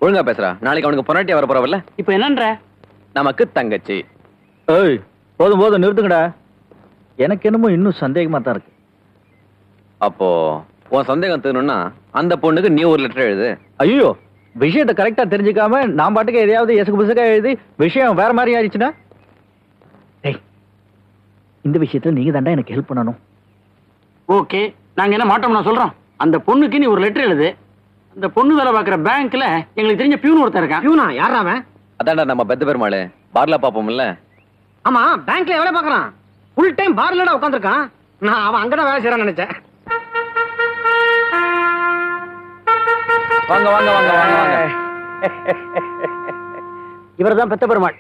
ஒழுங்கா பேசுறா, நாளைக்கு அவனுக்கு பொன்னாட்டியா வர போறவல்ல?
இப்ப என்னன்ற?
நமக்கு தங்கச்சி.
ஏய் போதும் போதும் நிறுத்துங்கடா, எனக்கு என்னமோ இன்னும் சந்தேகமா தான் இருக்கு.
அப்போ உன் சந்தேகம் தீரணும்னா அந்த பொண்ணுக்கு நீ ஒரு லெட்டர் எழுது.
ஐயோ, விஷயத்தை கரெக்டா தெரிஞ்சுக்காம நான் பாட்டுக்கு எதையாவது எசுக்கு புசுக்கா எழுதி விஷயம் வேற மாதிரி ஆயிடுச்சுன்னா? டேய், இந்த விஷயத்துல நீங்க தாண்டா எனக்கு ஹெல்ப் பண்ணணும். ஓகே, நாங்க என்ன மாட்டோம் நான் சொல்றோம். அந்த பொண்ணுக்கு நீ ஒரு லெட்டர் எழுது. அந்த பொண்ணு வேலை பார்க்குற பேங்க்ல எங்களுக்கு தெரிஞ்ச பியூன் ஒருத்தர் இருக்கான். பியூனா? யாரா அவன்?
அதான்டா நம்ம பெத்த பெருமாள், பார்ல பாப்போம்ல.
ஆமா, பேங்க்ல எவ்வளவு பாக்குறான்? ஃபுல் டைம் பார்லடா உட்காந்துருக்கான். நான் அவன் அங்கதான் வேலை செய்யறான்னு நினைச்சேன்.
வாங்க வாங்க வாங்க வாங்க வாங்க.
இவர்தான் பெத்த பெருமாள்.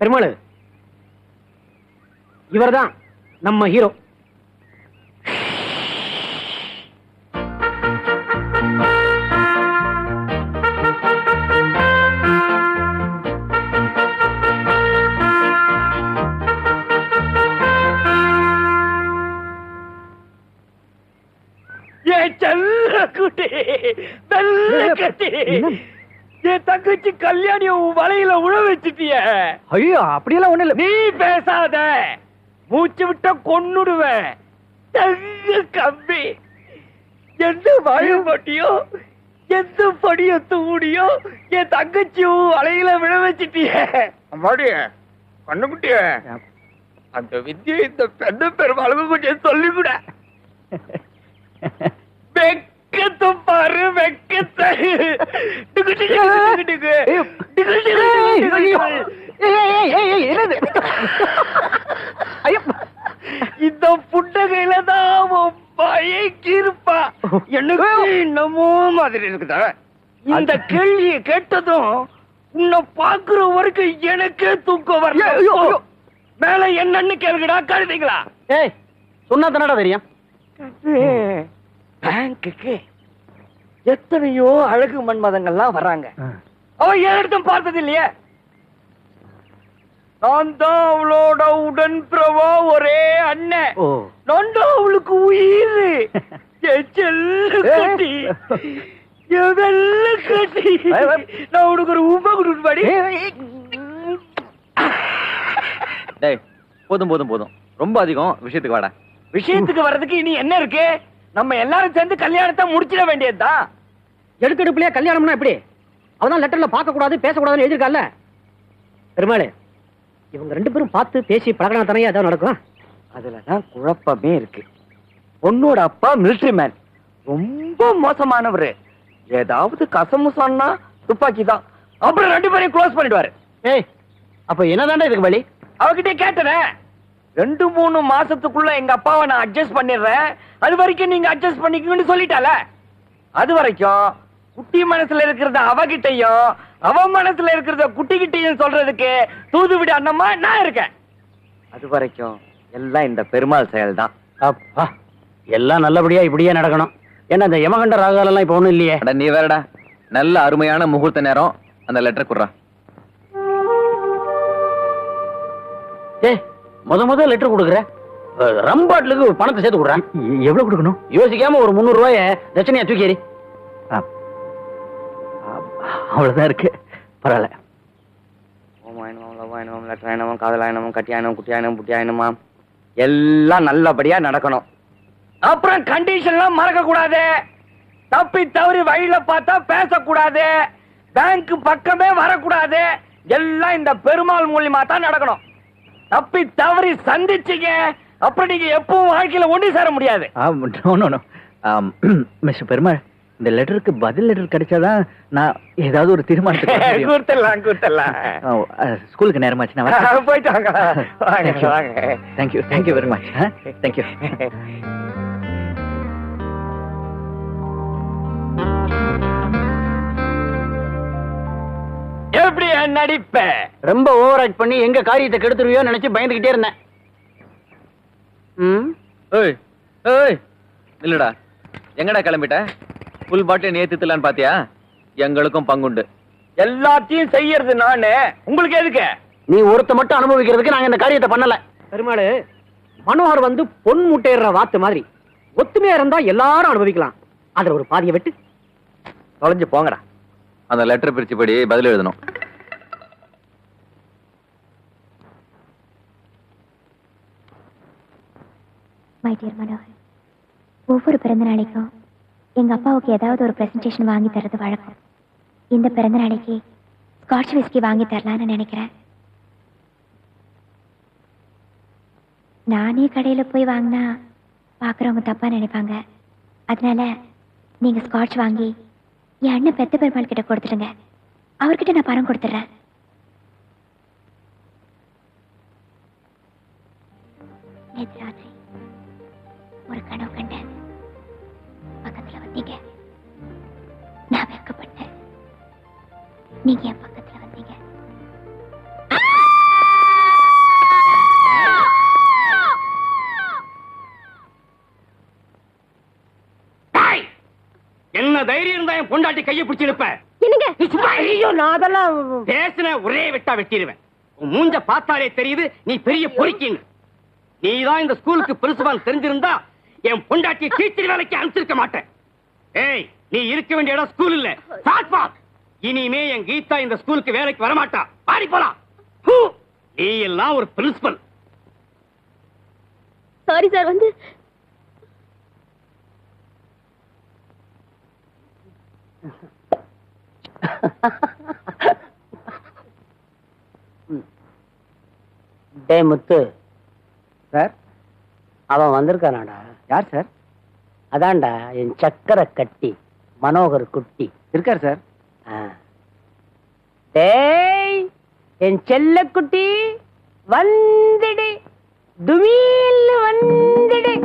பெருமாள் இவர்தான் நம்ம ஹீரோ.
என் தங்கச்சி கல்யாணி வலையில உழ வச்சுட்டிய.
ஐயோ, அப்படியெல்லாம் ஒண்ணு இல்ல.
நீ பேசாத, மூச்சு விட்ட கொன்னுடுவேன். கம்பி எந்த வாயு பட்டியோ எந்த படிய தூடியோ என் தங்கச்சியும் வலையில விழ வச்சுட்டிய. அம்மாடி கண்ணுக்குட்டிய, அந்த வித்தியை இந்த பெண்ண பெருமாளுக்கு கொஞ்சம் சொல்லிவிட. வெக்கத்தை பாரு, வெக்கத்தை. இந்த புண்டகையில தான் பயக்கிருப்பா. எனக்கு என்னமோ மாதிரி இருக்குதா. இந்த கேள்வியை கேட்டதும் உன்னை பாக்குற வரைக்கும் எனக்கே தூக்கம் வரல. மேல என்னன்னு கேளுங்கடா கழுதிங்களா.
ஏய், சொன்னா தானடா தெரியும்.
பேங்குக்கு எத்தனையோ அழகு மன்மதங்கள்லாம் வர்றாங்க. அவன் ஏன் இடத்தும் பார்த்தது இல்லையே. நான் தான் அவளோட உடன்பிறவா, ஒரே அண்ணன். நான் தான் அவளுக்கு உயிர். என் செல்ல கட்டி, என் வெள்ள கட்டி, நான் உனக்கு ஒரு உமா கொடுப்பாடி.
டேய் போதும் போதும் போதும், ரொம்ப அதிகம். விஷயத்துக்கு வாடா.
விஷயத்துக்கு வர்றதுக்கு இனி என்ன இருக்கு? நம்ம எல்லாரும் சேர்ந்து கல்யாணத்தை முடிச்சிட வேண்டியதுதான்.
எடுக்கெடுப்புலயே கல்யாணம்னா எப்படி? அவதான் லெட்டர்ல பார்க்க கூடாது பேசக்கூடாதுன்னு எழுதிருக்கால. பெருமாளே, இவங்க 2 பேரும் பார்த்து பேசி பழகினா தானே ஏதாவது நடக்கும்.
அதுலதான் குழப்பமே இருக்கு. பொண்ணோட அப்பா மிலிட்டரி மேன், ரொம்ப மோசமானவரு. ஏதாவது கசமுசான்னா துப்பாக்கி தான். அப்புறம் 2 பேரையும் க்ளோஸ் பண்ணிடுவாரு.
ஏய், அப்ப என்னதாண்டா இதுக்கு வழி?
அவகிட்ட கேட்டேன். 2-3 மாசத்துக்குள்ள எங்க அப்பாவை நான் அட்ஜஸ்ட் பண்ணிடுறேன், அது வரைக்கும் நீங்க அட்ஜஸ்ட் பண்ணிக்கணும்னு சொல்லிட்டால. அது வரைக்கும் குட்டி மனசுல இருக்கிறத அவகிட்டையும் அவ மனசுல இருக்கிறத குட்டிகிட்டையும் சொல்றதுக்கு தூதுவிட அண்ணம்மா நான் இருக்கேன். அது வரைக்கும் எல்லாம் இந்த பெருமாள் செயல் தான்.
அப்பா, எல்லாம் நல்லபடியா இப்படியே நடக்கணும். ஏன்னா இந்த யமகண்ட ராகாலெல்லாம் இப்ப ஒண்ணும் இல்லையே.
நீ வேறடா, நல்ல அருமையான முகூர்த்த நேரம். அந்த லெட்டர் குடுறா.
ஏய், முத லெட்டர் கொடுக்குற, ரம்பாட்லுக்கு பணத்தை சேர்த்து கொடுறேன். எவ்வளவு கொடுக்கணும்? யோசிக்காம ஒரு 300 ரூபாய தட்சணையா தூக்கி. அவ்வளவுதான் இருக்கு, பரவாயில்ல.
லெட்டராயணமும் காதலாயணமும் கட்டியாயணம் குட்டியாயணம் புட்டியாயணமா எல்லாம் நல்லபடியா நடக்கணும்.
அப்புறம் கண்டிஷன்லாம் மறக்க கூடாது. தப்பி தவறி வழியில பார்த்தா பேசக்கூடாது. பேங்க் பக்கமே வரக்கூடாது. எல்லாம் இந்த பெருமாள் மூலியமா தான் நடக்கணும். தப்பி தவறி சந்திச்சீங்க அப்புறம் நீங்க எப்பவும் வாழ்க்கையில ஒண்ணு சேர முடியாது.
மிஸ்டர் பெருமாள், இந்த லெட்டருக்கு பதில் லெட்டர் கிடைச்சாதான் நான் ஏதாவது ஒரு தீர்மானத்துக்கு
கொடுத்துடலாம்.
ஸ்கூலுக்கு நேரமாச்சு, நான்
போயிட்டு வாங்க. வாங்க.
Thank you very much. தேங்க்யூ.
எப்படி நடிப்ப?
ரொம்ப ஓவர் ஆக்ட் பண்ணி எங்க காரியத்தை கெடுத்துருவியோ நினைச்சு பயந்துகிட்டே இருந்தேன்.
ஏய் ஏய் இல்லடா, எங்கடா கிளம்பிட்ட? ஃபுல் பாட்டில் ஏத்தித்தலான்னு பாத்தியா? எங்களுக்கும் பங்குண்டு.
எல்லாத்தையும் செய்யறது நானு, உங்களுக்கு எதுக்கு?
நீ ஒருத்த மட்டும் அனுபவிக்கிறதுக்கு நாங்க இந்த காரியத்தை பண்ணல.
பெருமாள், மனோகர் வந்து பொன் முட்டையிற வாத்து மாதிரி ஒத்துமையா இருந்தா எல்லாரும் அனுபவிக்கலாம். அதுல ஒரு பாதியை விட்டு
தொலைஞ்சு போங்கடா.
அந்த லெட்டர் பிரிச்சு படி பதில் எழுதணும்.
மை டியர் மனோகர், ஒவ்வொரு பிறந்த நாளைக்கும் எங்க அப்பாவுக்கு ஏதாவது ஒரு பிரசன்டேஷன் வாங்கி தரது வழக்கம். இந்த பிறந்த நாளைக்கு ஸ்காட்ச் விஸ்கி வாங்கி தரலான்னு நினைக்கிறேன். நானே கடையில போய் வாங்கினா பாக்குறவங்க தப்பா நினைப்பாங்க. அதனால நீங்க ஸ்காட்ச் வாங்கி என் அண்ணன் பெத்த பெருமாள் கிட்ட கொடுத்துடுங்க. அவர்கிட்ட நான் பணம் கொடுத்துட்றேன். நேற்று ராத்திரி ஒரு கனவு கண்டேன். பக்கத்துல வந்தீங்க, நான் வெட்கப்பட்டேன். நீங்க என் பக்கத்துல வந்தீங்க.
என்ன தைரியம் இருந்தா என் பொண்டாட்டி கையை பிடிச்சு இருப்பேன்.
ஐயோ, நான் அதெல்லாம்
பேசின ஒரே வெட்டா வெட்டிடுவேன். உன் மூஞ்ச பார்த்தாலே தெரியுது நீ பெரிய பொறுக்கின்னு. நீதான் இந்த ஸ்கூலுக்கு பிரின்சிபால் தெரிஞ்சிருந்தா என் பொண்டாட்டி டீச்சர் வேலைக்கு அனுப்பிச்சிருக்க மாட்டேன். ஏய், நீ இருக்க வேண்டிய இடம் ஸ்கூல் இல்ல, பிளாட்ஃபார்ம். இனிமே என் கீதா இந்த ஸ்கூலுக்கு வேலைக்கு வரமாட்டா. பாடி போலாம். நீ எல்லாம் ஒரு பிரின்சிபல்.
Sorry sir. வந்து
டே முத்து
சார்,
அவன் வந்திருக்கானாடா?
யார் சார்?
அதான்டா என் சக்கரை கட்டி மனோகர் குட்டி.
இருக்கார் சார்.
டேய் என் செல்ல குட்டி, வந்துடு, துமீல் வந்துடு.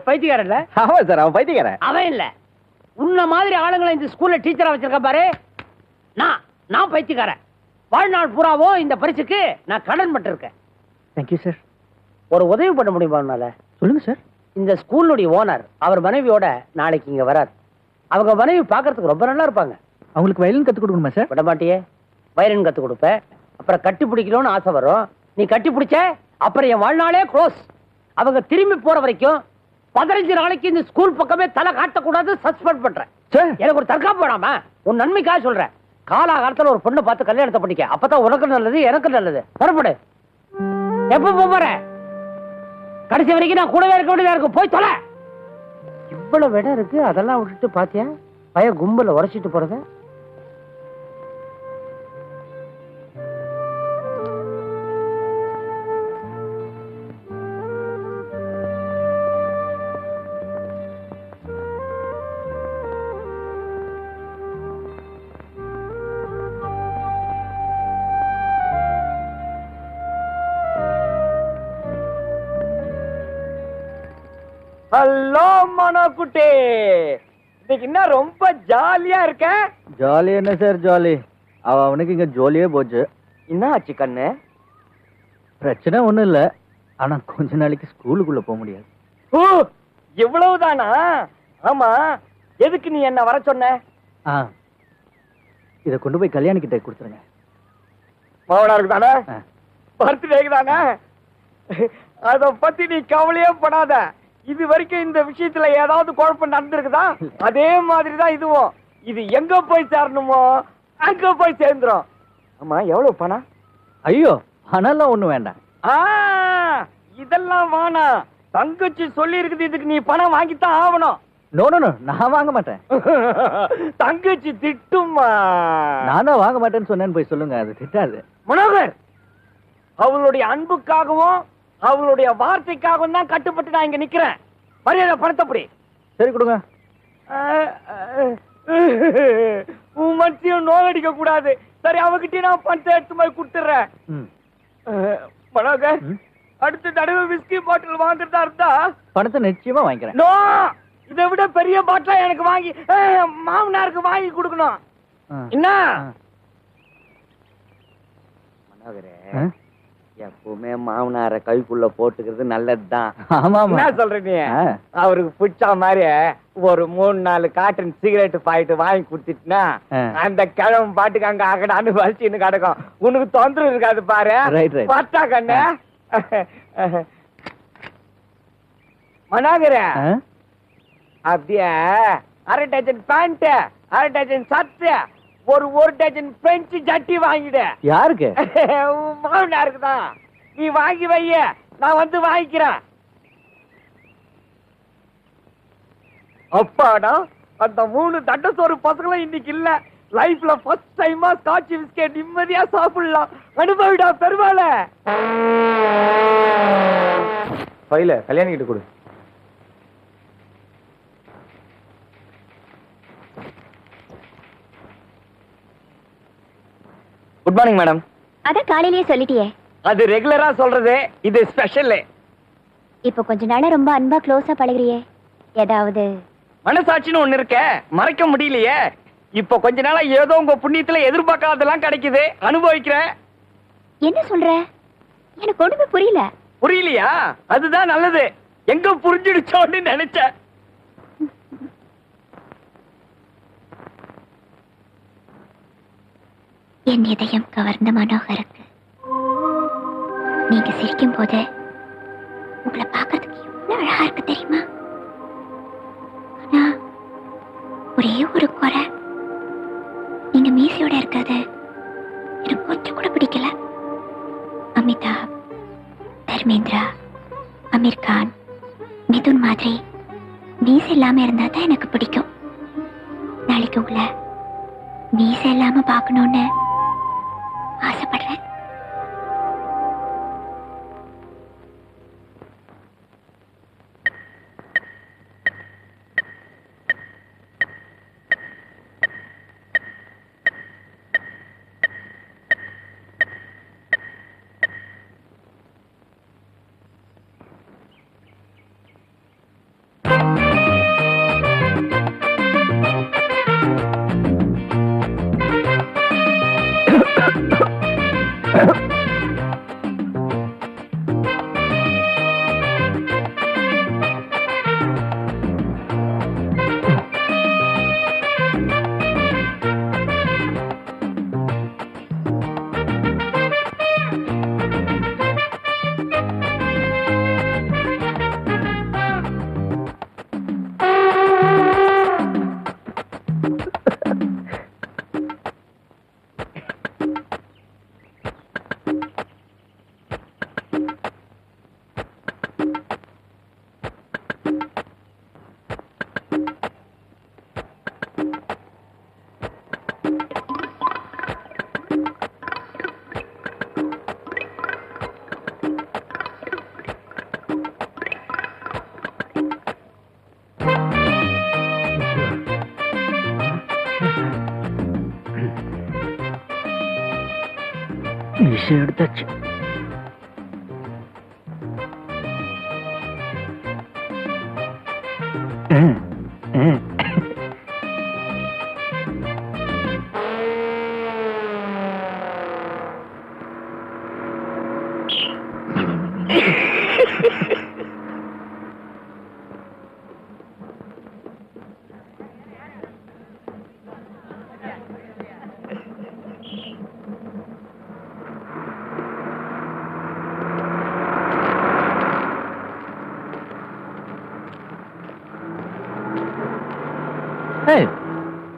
பைத்தியக்காரன்ல?
ஆமா சார், அவன் பைத்தியக்காரன்.
அவன் இல்ல, உன்ன மாதிரி ஆளுங்களை இந்த ஸ்கூல்ல டீச்சரா வச்சிருக்க பாரு. நான் பைத்தியக்காரன். வாழ்நாள் பூராவும் இந்த பரிசுக்கு நான் கடன் பட்டிருக்கேன்.
Thank you sir.
ஒரு உதவி பண்ண முடியுமா உன்னால?
சொல்லுங்க சார்.
இந்த ஸ்கூலுடைய ஓனர் அவர் மனைவியோட நாளைக்கு இங்க வரார். அவங்க மனைவி பாக்குறதுக்கு ரொம்ப நல்லா இருப்பாங்க.
அவங்களுக்கு வயலின் கத்து கொடுக்கணுமா சார்?
விட மாட்டியே. வயலின் கத்து கொடுப்ப, அப்புறம் கட்டி பிடிக்கணும்னு ஆசை வரும். நீ கட்டி பிடிச்ச அப்புறம் என் வாழ்நாளே க்ளோஸ். அவங்க திரும்பி போற வரைக்கும் 15 நாளைக்கு இந்த ஸ்கூல் பக்கமே தலை காட்டக்கூடாது. சஸ்பெண்ட் பண்றேன். எனக்கு ஒரு தற்காப்பு வேணாமா? உன் நன்மைக்காக சொல்றேன். காலாகாலத்துல ஒரு பொண்ணை பார்த்து கல்யாணத்தை பண்ணிக்க. அப்பதான் உனக்கு நல்லது, எனக்கு நல்லது. புறப்படு. எப்ப போற? கடைசி வரைக்கும் நான் கூடவே இருக்க வேண்டியதா இருக்கும். போய் தொலை. இவ்வளவு இடம் இருக்கு, அதெல்லாம் விட்டுட்டு பாத்தியா பய கும்பல உரைச்சிட்டு போறத.
ஹலோ மனோகுட்டி, இன்னைக்கு என்ன ரொம்ப ஜாலியா இருக்க?
ஜாலி என்ன சார் ஜாலி? அவனுக்கு இங்க ஜாலியே போச்சு.
என்ன ஆச்சு கண்ணு?
பிரச்சனை ஒண்ணும் இல்ல, ஆனா கொஞ்ச நாளைக்கு ஸ்கூலுக்குள்ள போக முடியாது.
ஓ, இவ்வளவுதானா? ஆமா, எதுக்கு நீ என்ன வர சொன்ன?
இத கொண்டு போய் கல்யாணி கிட்ட கொடுத்துருங்க.
மாவனாருக்கு தானே? பர்த்டேக்கு தானே? அத பத்தி நீ கவலையே படாத. இது வரைக்கும் இந்த விஷயத்துல ஏதாவது குழப்பம் நடந்திருக்குதா? அதே மாதிரிதான் இதுவும்.
இது எங்க போய் சேரணுமோ அங்க போய் சேர்ந்துரும். ஆமா, எவ்வளவு பணம்?
ஐயோ, பணம்லாம் ஒண்ணு வேண்டாம்.
இதெல்லாம் வேணாம். தங்கச்சி சொல்லி இருக்குது, இதுக்கு நீ பணம் வாங்கித்தான் ஆகணும்.
நோ நோ நோ, நான் வாங்க மாட்டேன்.
தங்கச்சி திட்டுமா?
நான் தான் வாங்க மாட்டேன்னு சொன்னேன்னு போய் சொல்லுங்க, அது திட்டாது.
மனோகர், அவளுடைய அன்புக்காகவும் அவளுடைய வார்த்தைக்காகவும் தான் கட்டுப்பட்டு நான் இங்க நிக்கிறேன். மரியாதை பணத்தப்படி.
சரி கொடுங்க.
உன் மனசையும் நோகடிக்க கூடாது. சரி, அவகிட்ட நான் பணத்தை எடுத்து போய் கொடுத்துறேன். மனோகர், அடுத்த தடவை விஸ்கி பாட்டில் வாங்குறதா இருந்தா
பணத்தை நிச்சயமா வாங்கிக்கிறேன்.
நோ, இதை விட பெரிய பாட்டிலா எனக்கு வாங்கி மாமனாருக்கு வாங்கி கொடுக்கணும். என்ன மனோகரே, எப்பவுமே மாமனார கைக்குள்ள போட்டுக்கிறது நல்லதுதான். என்ன சொல்ற நீ? அவருக்கு பிடிச்ச மாதிரி ஒரு 3-4 காட்டன் சிகரெட் பாயிட்டு வாங்கி குடுத்துட்டுனா அந்த கிழமை பாட்டுக்கு அங்க அகடான்னு வலிச்சுன்னு கிடக்கும். உனக்கு தொந்தரவு இருக்காது பாரு. பார்த்தா கண்ணு. மனோகர, அப்படியே 1/2 டஜன் பேண்ட், 1/2 டஜன் சர்ட், ஒரு டஜன் பிரெஞ்சு ஜட்டி வாங்கிடு.
யாருக்கு?
மாமனாருக்கு தான். நீ வாங்கி வைய, நான் வந்து வாங்கிக்கிறேன். அப்பாடா, அந்த 3 தண்டசோறு பசங்களும் இன்னைக்கு இல்ல. லைஃப்ல ஃபர்ஸ்ட் டைமா ஸ்காட்ச் விஸ்கி நிம்மதியா சாப்பிடலாம். அனுபவிடா பெருமாள.
ஃபைல கல்யாணி கிட்ட கொடு. Good morning madam.
அத காலையிலேயே சொல்லிட்டியே.
அது ரெகுலரா சொல்றது, இது ஸ்பெஷல்.
இப்போ கொஞ்ச நாளா ரொம்ப அன்பா க்ளோஸா பழகுறியே, ஏதாவது
மனசாட்சின்னு ஒண்ணு இருக்க, மறைக்க முடியலையே. இப்போ கொஞ்ச நாளா ஏதோ உங்க புண்ணியத்துல எதிர்பார்க்காதெல்லாம் கிடைக்குது, அனுபவிக்கிறேன்.
என்ன சொல்ற? எனக்கு ஒண்ணுமே புரியல.
புரியலையா? அதுதான் நல்லது. எங்க புரிஞ்சிடுச்சோன்னு நினைச்சேன்.
என் இதயம் கவர்ந்த மனோகருக்கு நீங்க சிரிக்கும் போது உங்களை பார்க்கறதுக்கு எவ்வளவு அழகா இருக்கு தெரியுமா? ஆனா ஒரே ஒரு குறை, நீங்க மீசையோட இருக்கிறது எனக்கு கொஞ்சம் கூட பிடிக்கல. அமிதாப், தர்மேந்திரா, அமீர் கான், மிதுன் மாதிரி மீசை இல்லாம இருந்தா தான் எனக்கு பிடிக்கும். நாளைக்கு உங்களை மீசை இல்லாம பார்க்கணும்னு ஆசைப்படுறேன்.
விஷயம் எடுத்தாச்சு.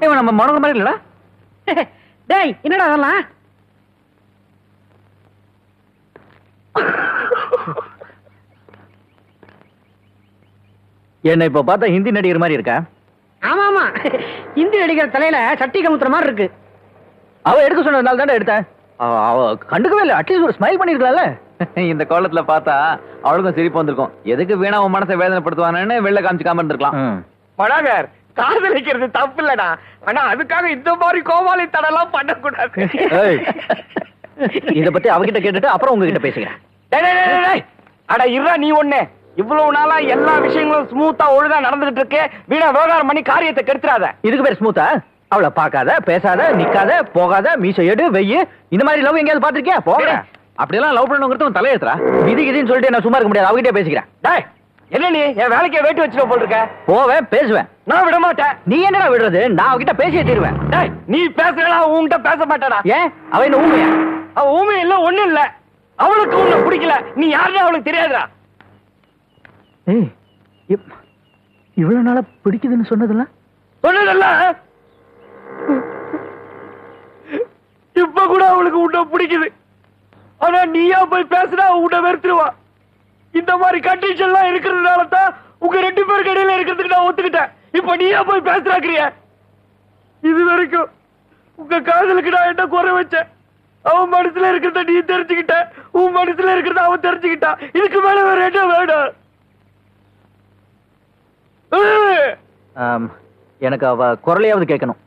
இவன் நம்ம மனோக மாதிரி இல்லடா.
டேய் என்னடா அதெல்லாம்?
என்ன இப்ப பார்த்தா ஹிந்தி நடிகர் மாதிரி இருக்கா?
ஆமா ஆமா, இந்தி நடிகர் தலையில சட்டி கமுத்துற மாதிரி இருக்கு.
அவ எடுக்க சொன்னதுனால தானே எடுத்தேன். அவ கண்டுக்கவே இல்லை. அட்லீஸ்ட் ஒரு ஸ்மைல் பண்ணிருக்கலாம்ல.
இந்த கோலத்துல பார்த்தா அவளுக்கும் சிரிப்பு வந்திருக்கும். எதுக்கு வீணா உன் மனசை வேதனைப்படுத்துவானு வெளில காமிச்சுக்காம இருந்திருக்கலாம்.
மனோகர், காதலிக்கிறது தப்பு இல்லடா, ஆனா அதுக்காக இந்த மாதிரி கோமாளி தடெல்லாம் பண்ணக்கூடாது.
இத பத்தி அவகிட்ட கேட்டுட்டு அப்புறம் உங்ககிட்ட பேசுகிறேன்.
அட இருடா, நீ ஒண்ணு இவ்வளவு நாளா எல்லா விஷயங்களும் ஸ்மூத்தா ஒழுங்கா நடந்துகிட்டு இருக்கு. வீணா விவகாரம் பண்ணி காரியத்தை கெடுத்துறாத.
இதுக்கு பேர் ஸ்மூத்தா? அவளை பார்க்காத, பேசாத, நிக்காத, போகாத, மீசை எடு, வெய்யு, இந்த மாதிரி லவ் எங்கேயாவது பாத்திருக்கியா? போக
அப்படியெல்லாம் லவ் பண்ணணுங்கிறது உன் தலையெழுத்துறா.
விதி கிதின்னு சொல்லிட்டு நான் சும்மா இருக்க முடியாது. அவகிட்டே பேசிக்கிறேன்.
டேய், என்ன நீ என் வேலைக்கே வேட்டு வச்சுட்டு போல் இருக்க?
போவேன், பேசுவேன்.
நான் விட மாட்டேன்.
நீ என்னடா விடுறது? நான் அவகிட்ட பேசியே தீருவேன்.
டேய், நீ பேசுறா, உன்கிட்ட பேச மாட்டாடா.
ஏன்? அவ என்ன ஊமையா?
அவ ஊமை இல்ல, ஒண்ணும் இல்ல. அவளுக்கு உன்னை பிடிக்கல. நீ யாருன்னு அவளுக்கு தெரியாதுடா.
ஏய், இவ்வளவு நாளா பிடிக்குதுன்னு சொன்னதெல்லாம்
சொன்னதல்ல. இப்ப கூட அவளுக்கு உன்னை பிடிக்குது. ஆனா நீயா போய் பேசுனா உன்னை வெறுத்துருவா. இந்த மாதிரி கண்டிஷன்லாம் இருக்கிறதுனால தான் உங்க 2 பேருக்கு இடையில இருக்கிறதுக்கு நான் ஒத்துக்கிட்டேன். இப்ப நீயா போய் பேசுறாக்கிறிய. இது வரைக்கும் உங்க காதலுக்கு நான் என்ன குறை வச்சேன்? அவன் மனசுல இருக்கிறத நீ தெரிஞ்சுக்கிட்ட, உன் மனசுல இருக்கிறத அவன் தெரிஞ்சுக்கிட்டா. இதுக்கு மேல வேற என்ன வேணும்?
எனக்கு அவ குரலையாவது கேட்கணும்.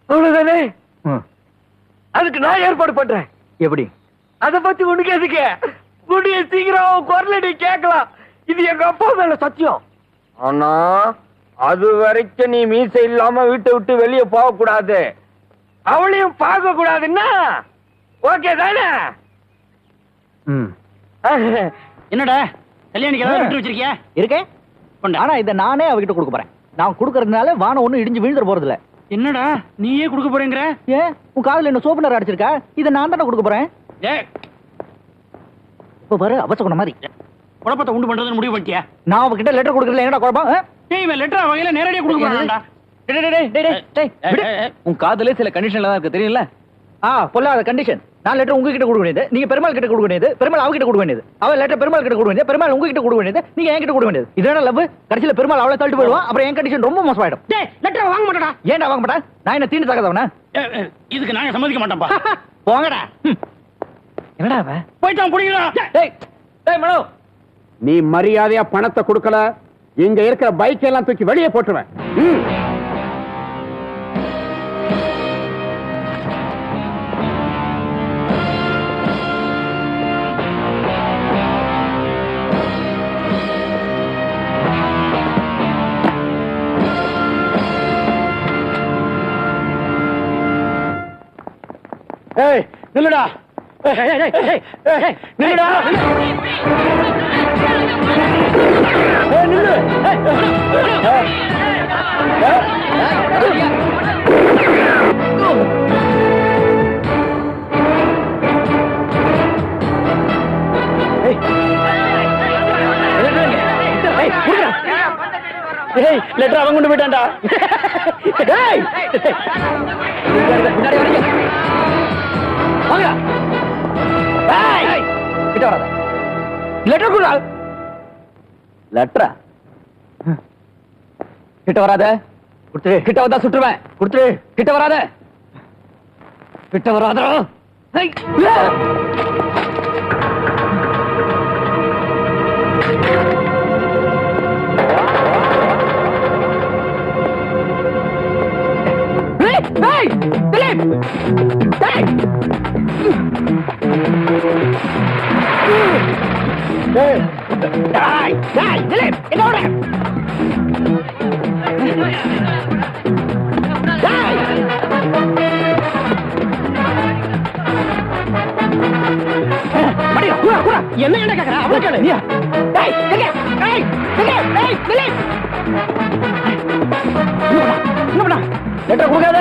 அவ்வளவுதானே? அதுக்கு நான் ஏற்பாடு பண்றேன்.
எப்படி?
அத பத்தி உனக்கு எதுக்கு? கூடிய சீக்கிரம் குரல நீ கேட்கலாம். இது எங்க அப்பா மேல சத்தியம். ஆனா அது வரைக்கும் நீ மீசை இல்லாம வீட்டை விட்டு வெளியே போக கூடாது. அவளையும் பார்க்க கூடாதுன்னா ஓகே தானே?
என்னடா கல்யாணிக்கு ஏதாவது விட்டு வச்சிருக்கியா?
இருக்கேன். ஆனா இதை நானே அவகிட்ட கொடுக்க போறேன். நான் கொடுக்கறதுனால வானம் ஒண்ணும் இடிஞ்சு விழுந்துற போறது இல்ல.
என்னடா நீயே கொடுக்க போறேங்கிற?
ஏன், உன் காதுல என்ன சோப்பு நேரம் அடிச்சிருக்கா? இதை நான் தானே கொடுக்க போறேன். இப்ப பாரு, அவசகுண மாதிரி
குழப்பத்தை உண்டு பண்றதுன்னு முடிவு பண்ணிட்டியா?
நான் அவகிட்ட லெட்டர் கொடுக்கறதுல என்னடா குழப்பம்?
இவன் லெட்டர் வகையில நேரடியா கொடுக்க போறான்டா.
உன் காதலே சில கண்டிஷன்ல தான் இருக்கு, தெரியல?
பொல்லாத கண்டிஷன். நான் லெட்டர் உங்ககிட்ட கொடுக்க வேண்டியது, நீங்க பெருமாள் கிட்ட கொடுக்க வேண்டியது, பெருமாள் அவகிட்ட கொடுக்க வேண்டியது, அவ லெட்டர் பெருமாள் கிட்ட கொடுக்க வேண்டியது, பெருமாள் உங்ககிட்ட கொடுக்க வேண்டியது, நீங்க என்கிட்ட கொடுக்க வேண்டியது. இதனால லவ் கடைசியில பெருமாள் அவளை தள்ளிட்டு போயிடுவான். அப்புறம் என் கண்டிஷன் ரொம்ப மோசமாயிடும்.
லெட்டர் வாங்க மாட்டடா.
ஏன்டா வாங்க மாட்டா? நான் என்ன தீண்டு தகதவனா?
இதுக்கு நாங்க சம்மதிக்க மாட்டோம்பா.
போங்கடா.
என்னடா அவன்
போயிட்டான், புடிங்கடா.
டேய் மனோ,
நீ மரியாதையா பணத்தை கொடுக்கல, இங்க இருக்கிற பைக் எல்லாம் தூக்கி வெளியே போட்டுருவேன்.
ஏய் நில்லுடா. நில்லுடா. நில்லு. லெட்டர் அவன் கொண்டு போயிட்டான்டா.
லெட்டர் கொடுடா. லெட்டரா? கிட்ட வராத. கொடுத்துரு. கிட்ட வந்தா சுட்டுருவேன். கொடுத்துரு. கிட்ட வராத. கிட்ட வராத.
என்ன என்ன கேக்குற? அவளை கேளு.
லெட்டர் கொடுக்காத.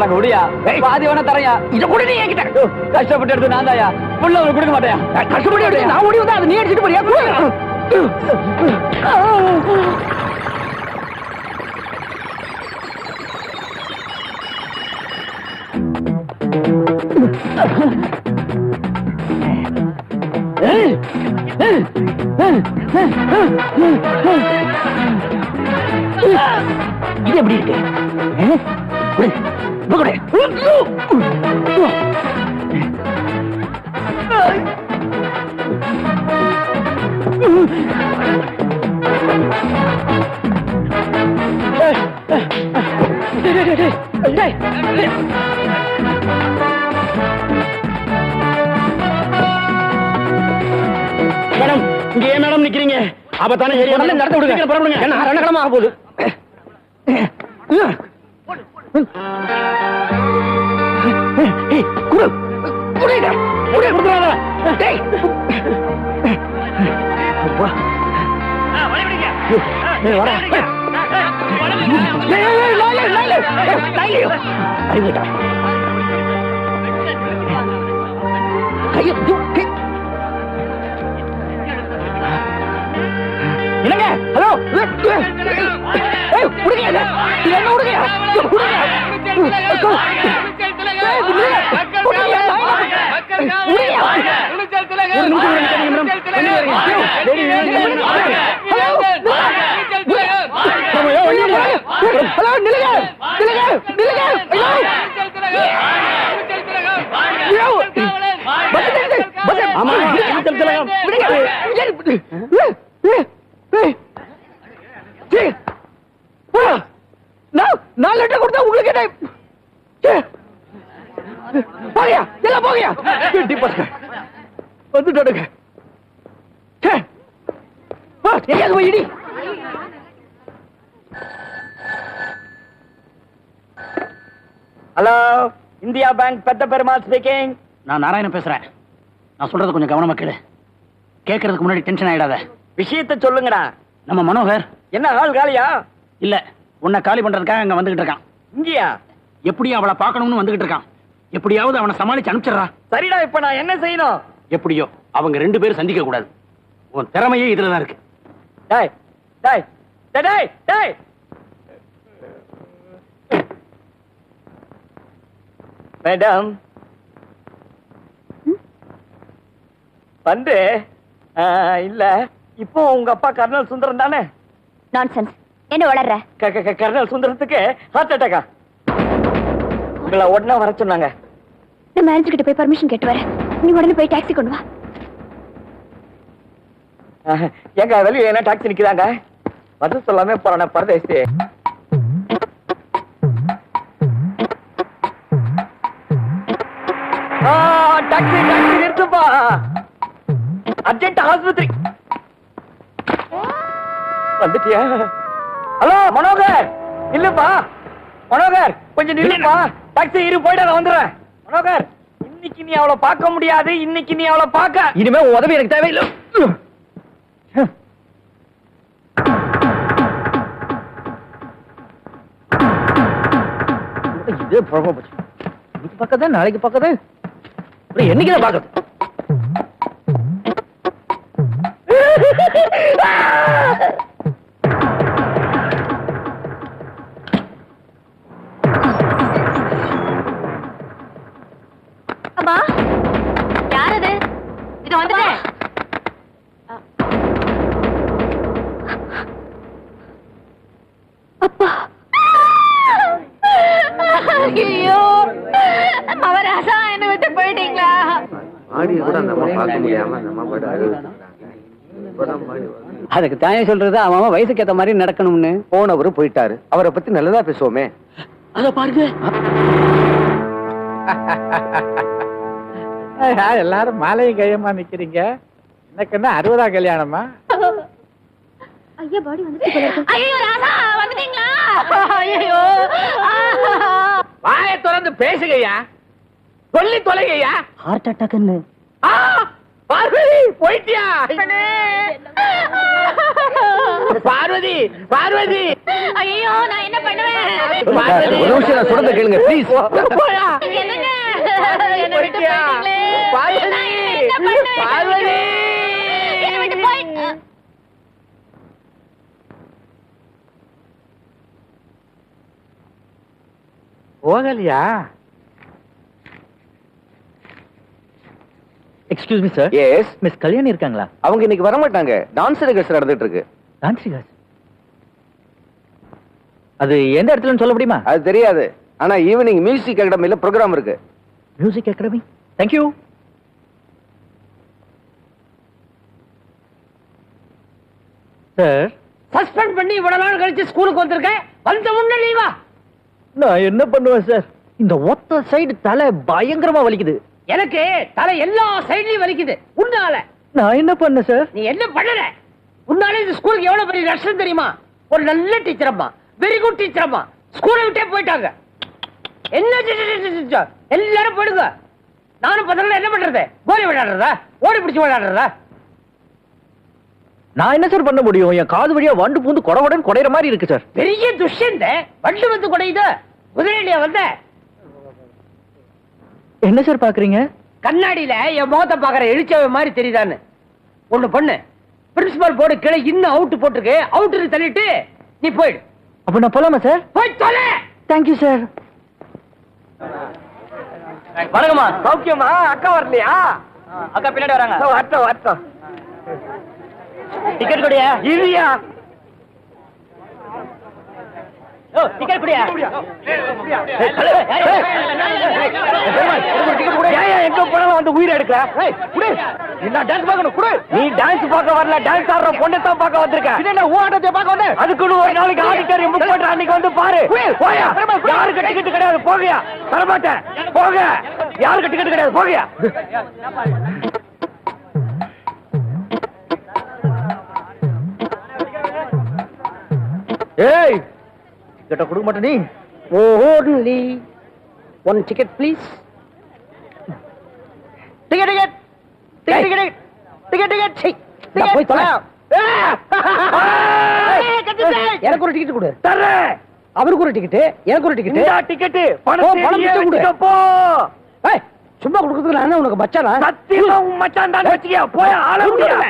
தராங்க முடியா பாதி வேணா தரையா இத கூட நீ என்கிட்ட கஷ்டப்பட்டு எடுத்து நான் தாயா புள்ள உங்களுக்கு கொடுக்க மாட்டேயா கஷ்டப்பட்டு எடுத்து நான் முடிவு தான் அதை நீ எடுத்துட்டு போறியா இது எப்படி இருக்கு
மேடம் இங்க ஏன் மேடம் நிக்கிறீங்க அப்பதானே நடந்து விடுங்க புறப்படுங்க என்ன 2 கிழமை ஆக போகுது
என்னங்க ஹலோ விடுங்க என்ன விடுங்க நான் லெட்டர் கொடுத்தா உங்களுக்கு என்ன போகியா எல்லாம் போகியா வந்துட்டோடுங்க இடி
ஹலோ இந்தியா பேங்க் பெத்த பெருமாள் ஸ்பீக்கிங். நான் நாராயணன் பேசுறேன். நான் சொல்றது கொஞ்சம் கவனமா கேளு. கேட்கறதுக்கு முன்னாடி டென்ஷன் ஆயிடாத. விஷயத்தை சொல்லுங்கடா. நம்ம மனோகர் என்ன ஆள் காலியா? இல்ல, உன்னை காலி பண்றதுக்காக அங்க வந்துகிட்டு இருக்கான். இங்கயா? எப்படியும் அவளை பார்க்கணும்னு வந்துகிட்டு இருக்கான். எப்படியாவது அவனை சமாளிச்சு அனுப்பிச்சிடறா. சரிடா, இப்ப நான் என்ன செய்யணும்? எப்படியோ அவங்க 2 பேரும் சந்திக்க கூடாது. உன் திறமையே இதுலதான் இருக்கு. டேய் டேய் டேய் டேய் மேடம் வந்து இல்ல, இப்போ உங்க அப்பா கர்னல் சுந்தரம் தானே?
நான்சென்ஸ், என்ன வளர்ற?
கர்னல் சுந்தரத்துக்கு ஹார்ட் அட்டாக்கா? உங்களை உடனே வர சொன்னாங்க.
நான் மேனேஜர் கிட்ட போய் பர்மிஷன் கேட்டு வரேன். நீ உடனே போய் டாக்ஸி கொண்டு வா.
எங்க வெளியே என்ன டாக்ஸி நிக்கிறாங்க? பதில் சொல்லாம போறான பரதேசி. டாக்ஸி டாக்ஸி நிறுத்துப்பா, அர்ஜென்ட் ஆஸ்பத்திரி. வந்துட்டியா? ஹலோ மனோகர், இல்லப்பா மனோகர், கொஞ்சம் நில்லுப்பா. டாக்ஸி இரு, போயிட்டு நான் வந்துடுறேன். மனோகர், இன்னைக்கு நீ அவளை பார்க்க முடியாது. இன்னைக்கு நீ அவளை பார்க்க
இனிமே உதவி எனக்கு தேவையில்லை. இதே பழமா போச்சு. இன்னைக்கு பக்கத்து, நாளைக்கு பக்கத்து, என்னைக்குதான் பாக்குறது?
அம்மா, யார் அது? இது வந்துட்டேன். அப்பா, ஐயோ மவராசா, என்ன விட்டு போயிட்டீங்களா?
அதுக்கு தானே சொல்றது, அவன் வயசுக்கு ஏத்த மாதிரி நடக்கணும்னு.
போனவரு போயிட்டாரு, அவரை பத்தி நல்லதா பேசுவோமே.
அத பாருங்க.
எல்லாரும் மாலையும் கையமா நிக்கிறீங்க. எனக்கு என்ன 60ஆம் கல்யாணமா?
ஐயா, பாடி வந்துச்சு. ஐயோ ராசா, வந்துட்டீங்களா? ஐயோ,
வாயை திறந்து பேசுங்கய்யா, சொல்லி தொலைங்கய்யா.
ஹார்ட் அட்டாக்னு.
பார்வதி போயிட்டியா? பார்வதி
பார்வதி பார்வதி
ஐயோ நான் என்ன பண்ணுவேன்
ஒரு நிமிஷம் நான் சொல்றத கேளுங்க ப்ளீஸ்.
என்னங்க என்ன விட்டு போயிட்டீங்களே.
பார்வதி
நான் என்ன பண்ணுவேன்?
பார்வதி
என்னை விட்டு போய்
போகலையா?
Excuse me sir.
Yes,
miss Kalyani இருக்காங்களா?
அவங்க இன்னைக்கு வர மாட்டாங்க. டான்ஸ் ரிகர்சல் நடந்துட்டு இருக்கு.
டான்ஸ் அது எந்த இடத்துலன்னு சொல்ல முடியுமா?
அது தெரியாது. ஆனா ஈவினிங் மியூசிக் அகாடமில ப்ரோகிராம் இருக்கு.
Music academy. Thank you. Sir,
suspend பண்ணி இவ்வளவு நாள் கழிச்சு ஸ்கூலுக்கு வந்திருக்கேன். வந்த முன்ன லீவா?
நான் என்ன பண்ணுவேன் சார்? இந்த ஒத்த சைடு தலை பயங்கரமா வலிக்குது.
எனக்கு தலை எல்லா சைட்லயும் வலிக்குது. உன்னால
நான் என்ன பண்ண சார்?
நீ என்ன பண்ணல? உன்னால இந்த ஸ்கூலுக்கு எவ்வளவு பெரிய நஷ்டம் தெரியுமா? ஒரு நல்ல டீச்சர் அம்மா, வெரி குட் டீச்சர் அம்மா ஸ்கூலை விட்டே போயிட்டாங்க. என்ன எல்லாரும் போயிடுங்க. நானும் பசங்க என்ன பண்றது? கோலி விளையாடுறதா? ஓடி பிடிச்சு விளையாடுறதா?
நான் என்ன சார் பண்ண முடியும்? என் காது வழியா வண்டு பூந்து கொடவுடன் கொடையிற மாதிரி இருக்கு சார்.
பெரிய துஷ்யந்த வண்டு வந்து கொடையுது. குதிரையில வந்த
என்ன சார் பாக்குறீங்க?
கண்ணாடியில என் முகத்தை பாக்குற எழுச்சவை மாதிரி தெரியுதான்னு ஒண்ணு பண்ணு. பிரின்சிபால் போர்டு கீழே இன்னும் அவுட் போட்டுருக்கு. அவுட்டு தள்ளிட்டு நீ போயிடு.
அப்ப நான் போலாமா சார்?
போய் தொலை.
Thank you sir.
வணக்கம்மா. சௌக்கியமா? அக்கா வரலையா?
அக்கா பின்னாடி வராங்க.
வரட்டும் வரட்டும்.
டிக்கெட் கொடியா?
இல்லையா?
டிக்கெட் கொடியா?
எங்க போனாலும் வந்து உயிரை எடுக்கல.
என்ன டான்ஸ் பார்க்கணும் குடு.
நீ டான்ஸ் பார்க்க வரல, டான்ஸ் ஆடுற பொண்ணை தான் பார்க்க வந்திருக்க.
என்ன ஊட்டத்தை பார்க்க வந்து
அதுக்குன்னு ஒரு நாளைக்கு ஆடிட்டோரியம் புக் பண்ற அன்னைக்கு வந்து பாரு. போயா, யாருக்கு டிக்கெட் கிடையாது போகையா. தரமாட்டேன் போக. யாருக்கு டிக்கெட் கிடையாது போகையா.
ஏய், டிக்கெட்ட கொடுக்க மாட்டே நீ.
Only one ticket please.
Ticket ticket ticket ticket ticket ticket
போய் தொலை. எனக்கு ஒரு டிக்கெட் கொடு. தர்றேன். அவருக்கு ஒரு டிக்கெட், எனக்கு ஒரு டிக்கெட். டிக்கெட் பணம் போ. ஏய், சும்மா கொடுக்கிறதுக்கு நான் உனக்கு மச்சானா? சத்தியமா உன் மச்சான் தான் வச்சியா. போய் ஆள முடியல.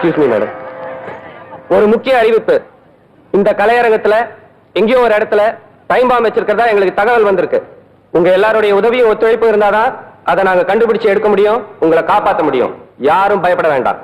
எக்ஸ்கியூஸ் மீ மேடம், ஒரு முக்கிய அறிவிப்பு. இந்த கலையரங்கத்துல எங்கேயோ ஒரு இடத்துல டைம் பாம் வச்சிருக்கிறதா எங்களுக்கு தகவல் வந்திருக்கு. உங்க எல்லாருடைய உதவியும் ஒத்துழைப்பு இருந்தாதான் அதை நாங்க கண்டுபிடிச்சு எடுக்க முடியும், உங்களை காப்பாற்ற முடியும். யாரும் பயப்பட வேண்டாம்.